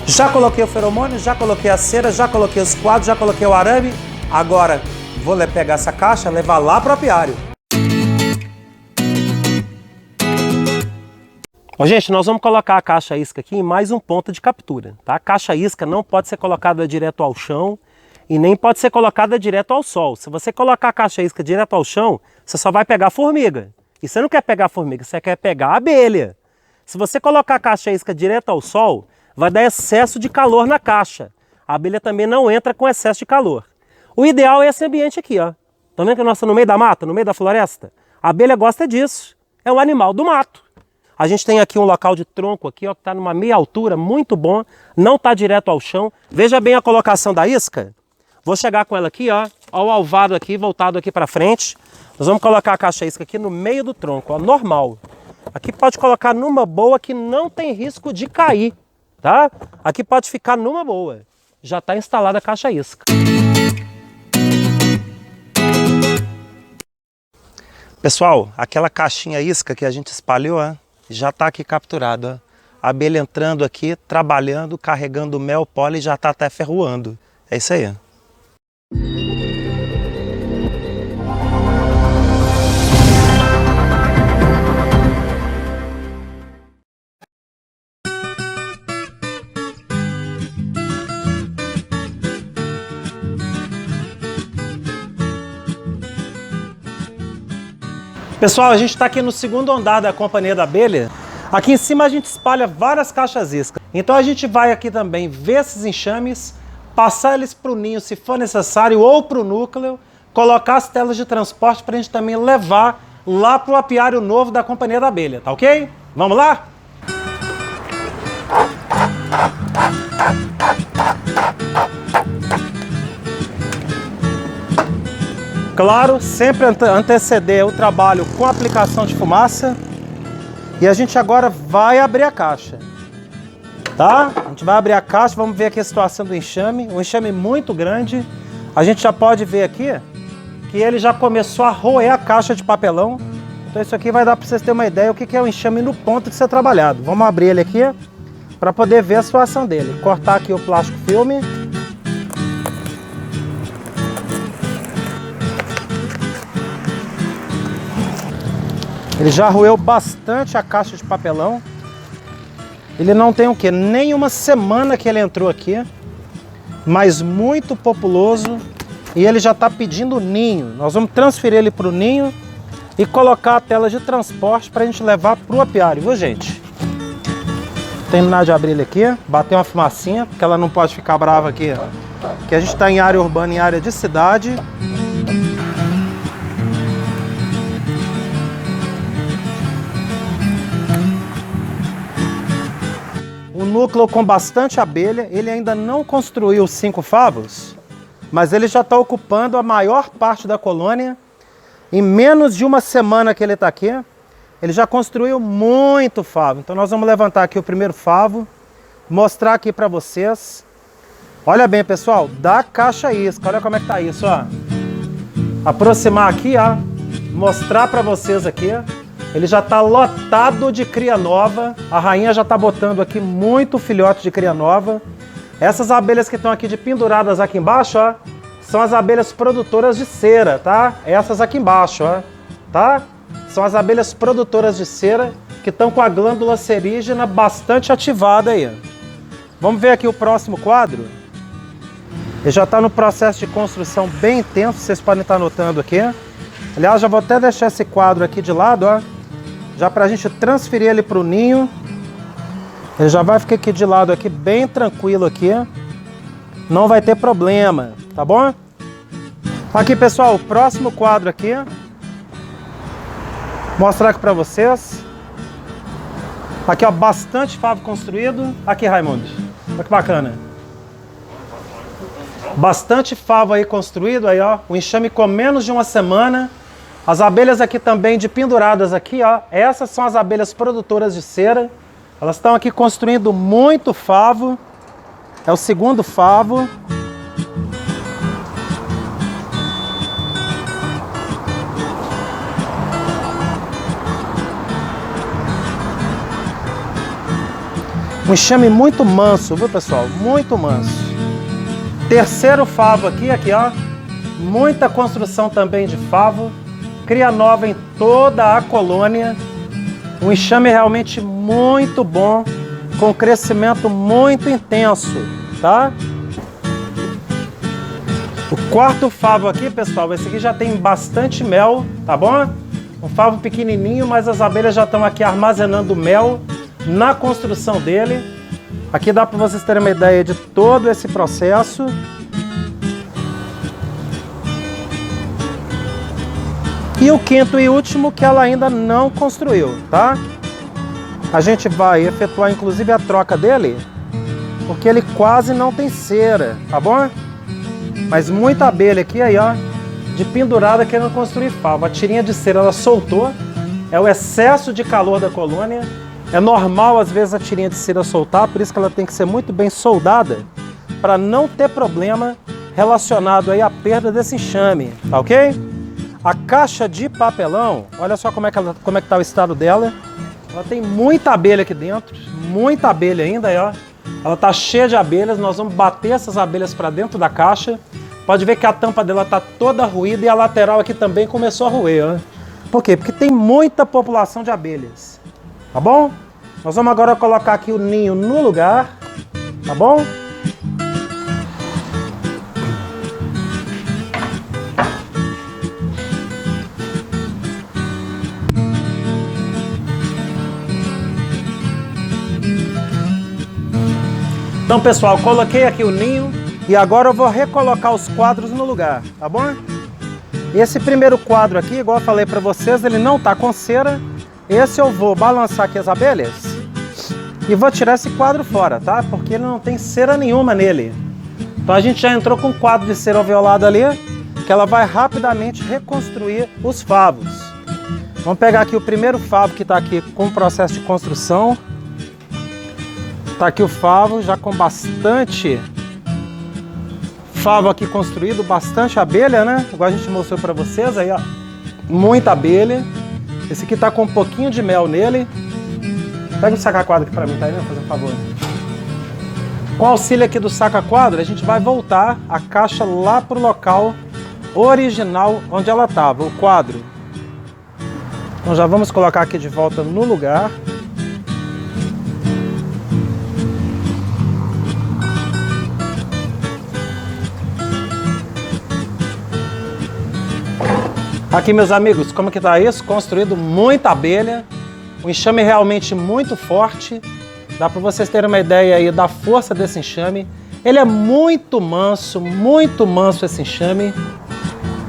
Já coloquei o feromônio, já coloquei a cera, já coloquei os quadros, já coloquei o arame. Agora vou pegar essa caixa e levar lá para o apiário. Ó, gente, nós vamos colocar a caixa isca aqui em mais um ponto de captura, tá? A caixa isca não pode ser colocada direto ao chão e nem pode ser colocada direto ao sol. Se você colocar a caixa isca direto ao chão, você só vai pegar formiga. E você não quer pegar formiga, você quer pegar abelha. Se você colocar a caixa isca direto ao sol, vai dar excesso de calor na caixa. A abelha também não entra com excesso de calor. O ideal é esse ambiente aqui, ó. Tá vendo que nós estamos no meio da mata, no meio da floresta? A abelha gosta disso. É um animal do mato. A gente tem aqui um local de tronco aqui, ó, que está numa meia altura, muito bom. Não está direto ao chão. Veja bem a colocação da isca. Vou chegar com ela aqui, ó. Ó o alvado aqui, voltado aqui para frente. Nós vamos colocar a caixa isca aqui no meio do tronco, ó, normal. Aqui pode colocar numa boa que não tem risco de cair, tá? Aqui pode ficar numa boa. Já está instalada a caixa isca. Pessoal, aquela caixinha isca que a gente espalhou, ó, já está aqui capturada. A abelha entrando aqui, trabalhando, carregando mel, pólen, já está até ferroando. É isso aí. Pessoal, a gente está aqui no segundo andar da Companhia da Abelha. Aqui em cima a gente espalha várias caixas isca. Então a gente vai aqui também ver esses enxames, passar eles para o ninho se for necessário ou para o núcleo, colocar as telas de transporte para a gente também levar lá para o apiário novo da Companhia da Abelha, tá ok? Vamos lá? Claro, sempre anteceder o trabalho com aplicação de fumaça. E a gente agora vai abrir a caixa, tá? A gente vai abrir a caixa, vamos ver aqui a situação do enxame. Um enxame muito grande. A gente já pode ver aqui que ele já começou a roer a caixa de papelão. Então isso aqui vai dar para vocês terem uma ideia o que é o enxame no ponto de ser trabalhado. Vamos abrir ele aqui para poder ver a situação dele. Cortar aqui o plástico filme. Ele já roeu bastante a caixa de papelão. Ele não tem o quê? Nem uma semana que ele entrou aqui. Mas muito populoso. E ele já está pedindo ninho. Nós vamos transferir ele para o ninho e colocar a tela de transporte para a gente levar para o apiário, viu, gente? Terminar de abrir ele aqui. Bater uma fumacinha, porque ela não pode ficar brava aqui. Porque a gente está em área urbana, em área de cidade. Um núcleo com bastante abelha, ele ainda não construiu 5 favos, mas ele já está ocupando a maior parte da colônia. Em menos de uma semana que ele está aqui, ele já construiu muito favo. Então nós vamos levantar aqui o primeiro favo, mostrar aqui para vocês. Olha bem, pessoal, da caixa isca, olha como é que tá isso, ó. Aproximar aqui, ó, mostrar para vocês aqui. Ele já está lotado de cria nova. A rainha já está botando aqui muito filhote de cria nova. Essas abelhas que estão aqui de penduradas aqui embaixo, ó, são as abelhas produtoras de cera, tá? Essas aqui embaixo, ó, tá? São as abelhas produtoras de cera que estão com a glândula serígena bastante ativada aí. Vamos ver aqui o próximo quadro. Ele já está no processo de construção bem intenso, vocês podem estar notando aqui. Aliás, já vou até deixar esse quadro aqui de lado, ó. Já para a gente transferir ele para o ninho. Ele já vai ficar aqui de lado aqui, bem tranquilo aqui. Não vai ter problema, tá bom? Aqui, pessoal, o próximo quadro aqui. Mostrar aqui para vocês. Aqui, ó, bastante favo construído. Aqui, Raimundo. Olha que bacana. Bastante favo aí construído, aí, ó. O enxame com menos de uma semana. As abelhas aqui também de penduradas aqui, ó. Essas são as abelhas produtoras de cera. Elas estão aqui construindo muito favo. É o segundo favo. Um enxame muito manso, viu, pessoal? Muito manso. Terceiro favo aqui, ó. Muita construção também de favo. Cria nova em toda a colônia. Um enxame realmente muito bom, com crescimento muito intenso, tá? O quarto favo aqui, pessoal, esse aqui já tem bastante mel, tá bom? Um favo pequenininho, mas as abelhas já estão aqui armazenando mel na construção dele. Aqui dá para vocês terem uma ideia de todo esse processo. E o quinto e último que ela ainda não construiu, tá? A gente vai efetuar inclusive a troca dele, porque ele quase não tem cera, tá bom? Mas muita abelha aqui aí, ó, de pendurada querendo construir favo. A tirinha de cera ela soltou, é o excesso de calor da colônia. É normal às vezes a tirinha de cera soltar, por isso que ela tem que ser muito bem soldada, para não ter problema relacionado aí à perda desse enxame, tá ok? A caixa de papelão, olha só como é que tá o estado dela. Ela tem muita abelha aqui dentro, muita abelha ainda, ó. Ela tá cheia de abelhas, nós vamos bater essas abelhas para dentro da caixa. Pode ver que a tampa dela tá toda ruída e a lateral aqui também começou a roer, ó. Por quê? Porque tem muita população de abelhas, tá bom? Nós vamos agora colocar aqui o ninho no lugar, tá bom? Então, pessoal, coloquei aqui o ninho e agora eu vou recolocar os quadros no lugar, tá bom? Esse primeiro quadro aqui, igual eu falei para vocês, ele não tá com cera. Esse eu vou balançar aqui as abelhas e vou tirar esse quadro fora, tá? Porque ele não tem cera nenhuma nele. Então a gente já entrou com um quadro de cera alveolada ali, que ela vai rapidamente reconstruir os favos. Vamos pegar aqui o primeiro favo que está aqui com o processo de construção. Tá aqui o favo, já com bastante favo aqui construído, bastante abelha, né? Igual a gente mostrou para vocês aí, ó. Muita abelha. Esse aqui tá com um pouquinho de mel nele. Pega o saca-quadro aqui para mim, tá aí, né? Fazer um favor. Com o auxílio aqui do saca-quadro, a gente vai voltar a caixa lá pro local original onde ela tava, o quadro. Então já vamos colocar aqui de volta no lugar. Aqui, meus amigos, como que tá isso? Construído muita abelha, um enxame realmente muito forte. Dá para vocês terem uma ideia aí da força desse enxame. Ele é muito manso esse enxame.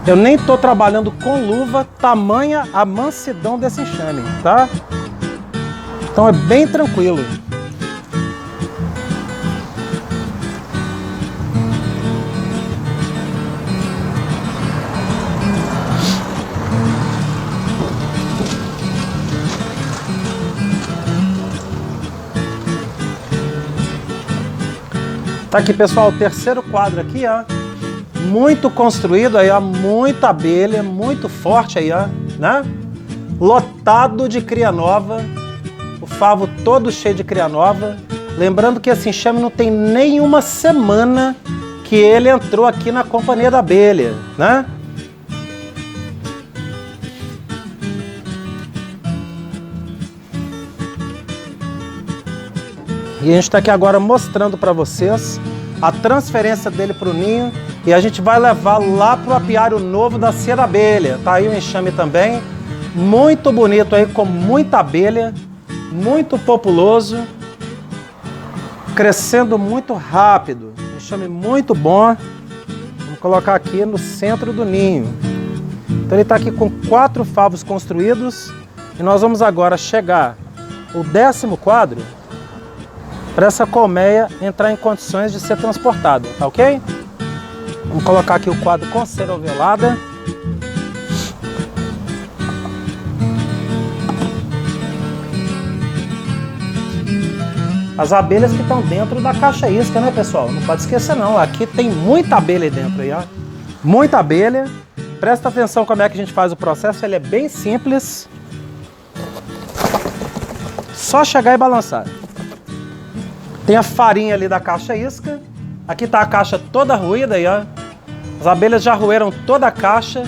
Eu nem tô trabalhando com luva, tamanha a mansidão desse enxame, tá? Então é bem tranquilo. Tá aqui, pessoal, o terceiro quadro aqui, ó. Muito construído aí, ó. Muita abelha, muito forte aí, ó, né? Lotado de cria nova. O favo todo cheio de cria nova. Lembrando que esse enxame não tem nenhuma semana que ele entrou aqui na companhia da abelha, né? E a gente está aqui agora mostrando para vocês a transferência dele para o ninho e a gente vai levar lá para o apiário novo da Cia da Abelha. Tá aí o enxame também, muito bonito aí, com muita abelha, muito populoso, crescendo muito rápido, enxame muito bom. Vamos colocar aqui no centro do ninho. Então ele está aqui com 4 favos construídos e nós vamos agora chegar o 10º quadro para essa colmeia entrar em condições de ser transportada, tá ok? Vamos colocar aqui o quadro com cera alveolada. As abelhas que estão dentro da caixa isca, né, pessoal? Não pode esquecer não, aqui tem muita abelha aí dentro aí, ó. Muita abelha. Presta atenção como é que a gente faz o processo, ele é bem simples. Só chegar e balançar. Tem a farinha ali da caixa isca. Aqui está a caixa toda ruída aí, ó. As abelhas já roeram toda a caixa,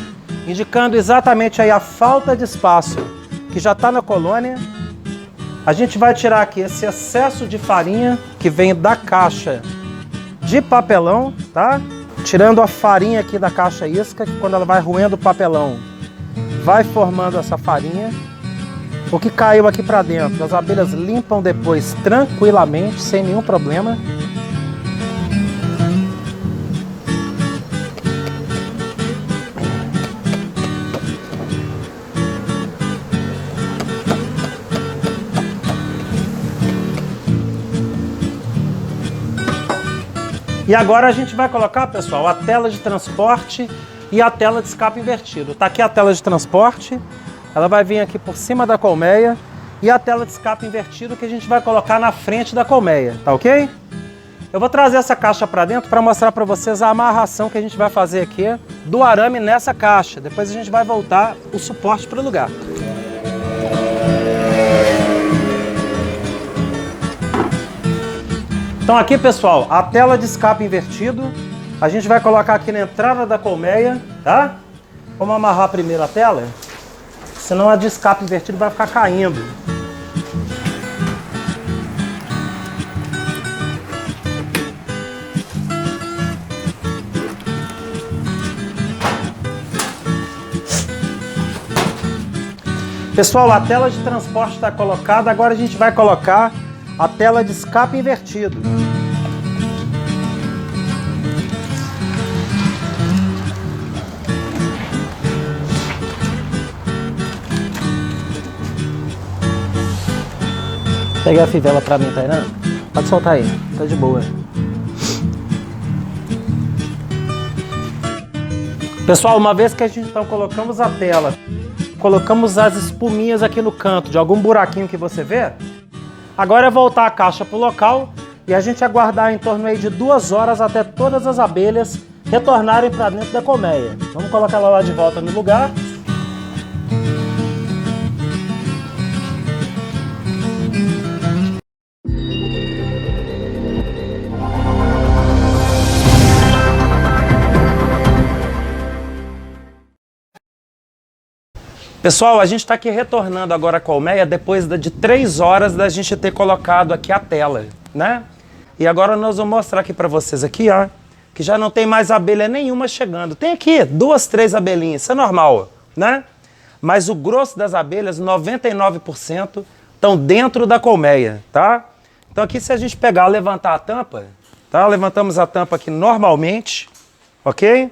indicando exatamente aí a falta de espaço que já está na colônia. A gente vai tirar aqui esse excesso de farinha que vem da caixa de papelão, tá? Tirando a farinha aqui da caixa isca, que quando ela vai roendo o papelão, vai formando essa farinha. O que caiu aqui para dentro, as abelhas limpam depois tranquilamente, sem nenhum problema. E agora a gente vai colocar, pessoal, a tela de transporte e a tela de escape invertido. Tá aqui a tela de transporte, ela vai vir aqui por cima da colmeia, e a tela de escape invertido que a gente vai colocar na frente da colmeia, tá ok? Eu vou trazer essa caixa para dentro para mostrar para vocês a amarração que a gente vai fazer aqui do arame nessa caixa. Depois a gente vai voltar o suporte para o lugar. Então aqui, pessoal, a tela de escape invertido, a gente vai colocar aqui na entrada da colmeia, tá? Vamos amarrar primeiro a tela, senão a de escape invertido vai ficar caindo. Pessoal, a tela de transporte está colocada, agora a gente vai colocar a tela de escape invertido. Pega a fivela pra mim, Tainá. Pode soltar aí, tá de boa. Pessoal, uma vez que a gente então colocamos a tela, colocamos as espuminhas aqui no canto de algum buraquinho que você vê, agora é voltar a caixa para o local e a gente aguardar em torno aí de 2 horas até todas as abelhas retornarem para dentro da colmeia. Vamos colocar ela lá de volta no lugar. Pessoal, a gente está aqui retornando agora a colmeia depois de 3 horas da gente ter colocado aqui a tela, né? E agora nós vamos mostrar aqui para vocês aqui, ó, que já não tem mais abelha nenhuma chegando. Tem aqui 2, 3 abelhinhas, isso é normal, né? Mas o grosso das abelhas, 99%, estão dentro da colmeia, tá? Então aqui se a gente pegar, levantar a tampa, tá? Levantamos a tampa aqui normalmente, ok?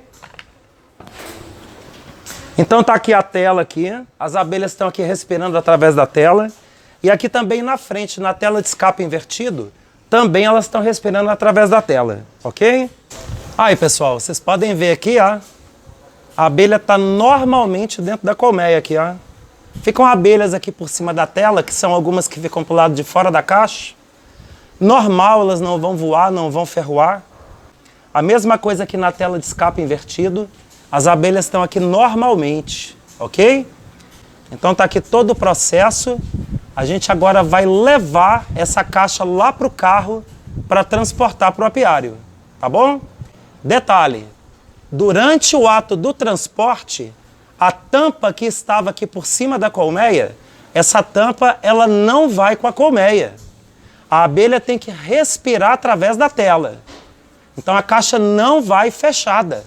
Então tá aqui a tela aqui, as abelhas estão aqui respirando através da tela. E aqui também na frente, na tela de escape invertido, também elas estão respirando através da tela, ok? Aí pessoal, vocês podem ver aqui, ó, a abelha está normalmente dentro da colmeia aqui, ó. Ficam abelhas aqui por cima da tela, que são algumas que ficam pro lado de fora da caixa. Normal, elas não vão voar, não vão ferroar. A mesma coisa aqui na tela de escape invertido. As abelhas estão aqui normalmente, ok? Então tá aqui todo o processo. A gente agora vai levar essa caixa lá para o carro para transportar para o apiário, tá bom? Detalhe, durante o ato do transporte, a tampa que estava aqui por cima da colmeia, essa tampa ela não vai com a colmeia. A abelha tem que respirar através da tela. Então a caixa não vai fechada.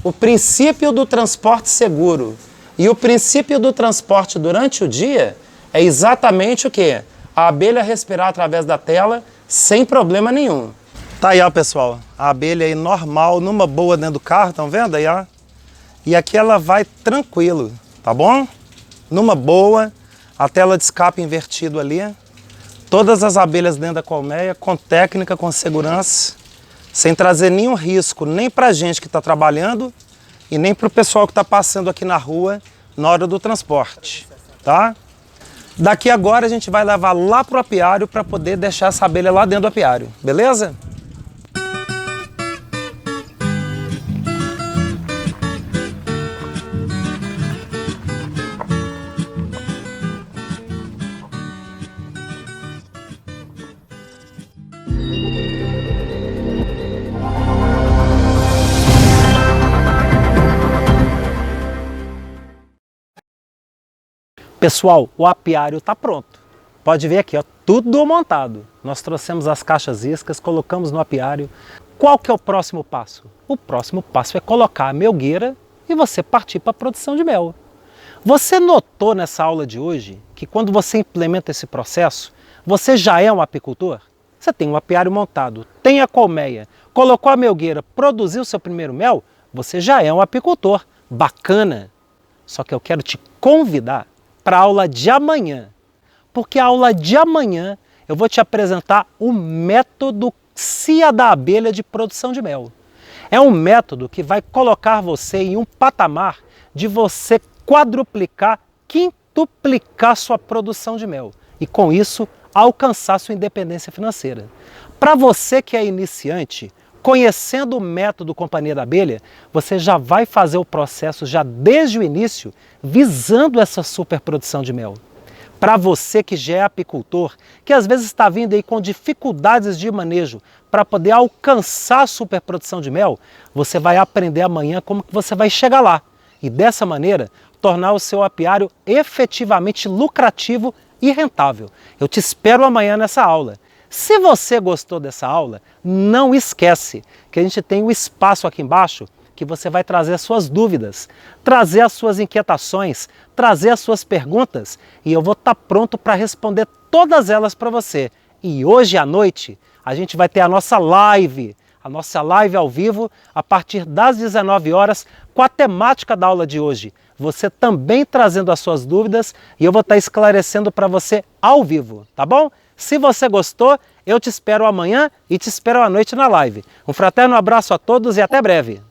O princípio do transporte seguro e o princípio do transporte durante o dia é exatamente o quê? A abelha respirar através da tela sem problema nenhum. Tá aí, ó, pessoal, a abelha aí normal, numa boa dentro do carro, estão vendo aí, ó? E aqui ela vai tranquilo, tá bom? Numa boa, a tela de escape invertido ali. Todas as abelhas dentro da colmeia, com técnica, com segurança, sem trazer nenhum risco, nem para a gente que está trabalhando e nem para o pessoal que está passando aqui na rua na hora do transporte, tá? Daqui agora a gente vai levar lá para o apiário para poder deixar essa abelha lá dentro do apiário, beleza? Pessoal, o apiário está pronto. Pode ver aqui, ó, tudo montado. Nós trouxemos as caixas iscas, colocamos no apiário. Qual que é o próximo passo? O próximo passo é colocar a melgueira e você partir para a produção de mel. Você notou nessa aula de hoje que quando você implementa esse processo, você já é um apicultor? Você tem um apiário montado, tem a colmeia, colocou a melgueira, produziu seu primeiro mel, você já é um apicultor. Bacana! Só que eu quero te convidar para a aula de amanhã, porque a aula de amanhã eu vou te apresentar o método CIA da abelha de produção de mel. É um método que vai colocar você em um patamar de você quadruplicar, quintuplicar sua produção de mel e com isso alcançar sua independência financeira. Para você que é iniciante, conhecendo o método Companhia da Abelha, você já vai fazer o processo já desde o início, visando essa superprodução de mel. Para você que já é apicultor, que às vezes está vindo aí com dificuldades de manejo para poder alcançar a superprodução de mel, você vai aprender amanhã como que você vai chegar lá. E dessa maneira, tornar o seu apiário efetivamente lucrativo e rentável. Eu te espero amanhã nessa aula. Se você gostou dessa aula, não esquece que a gente tem um espaço aqui embaixo que você vai trazer as suas dúvidas, trazer as suas inquietações, trazer as suas perguntas e eu vou estar pronto para responder todas elas para você. E hoje à noite a gente vai ter a nossa live ao vivo a partir das 19 horas com a temática da aula de hoje. Você também trazendo as suas dúvidas e eu vou estar esclarecendo para você ao vivo, tá bom? Se você gostou, eu te espero amanhã e te espero à noite na live. Um fraterno abraço a todos e até breve!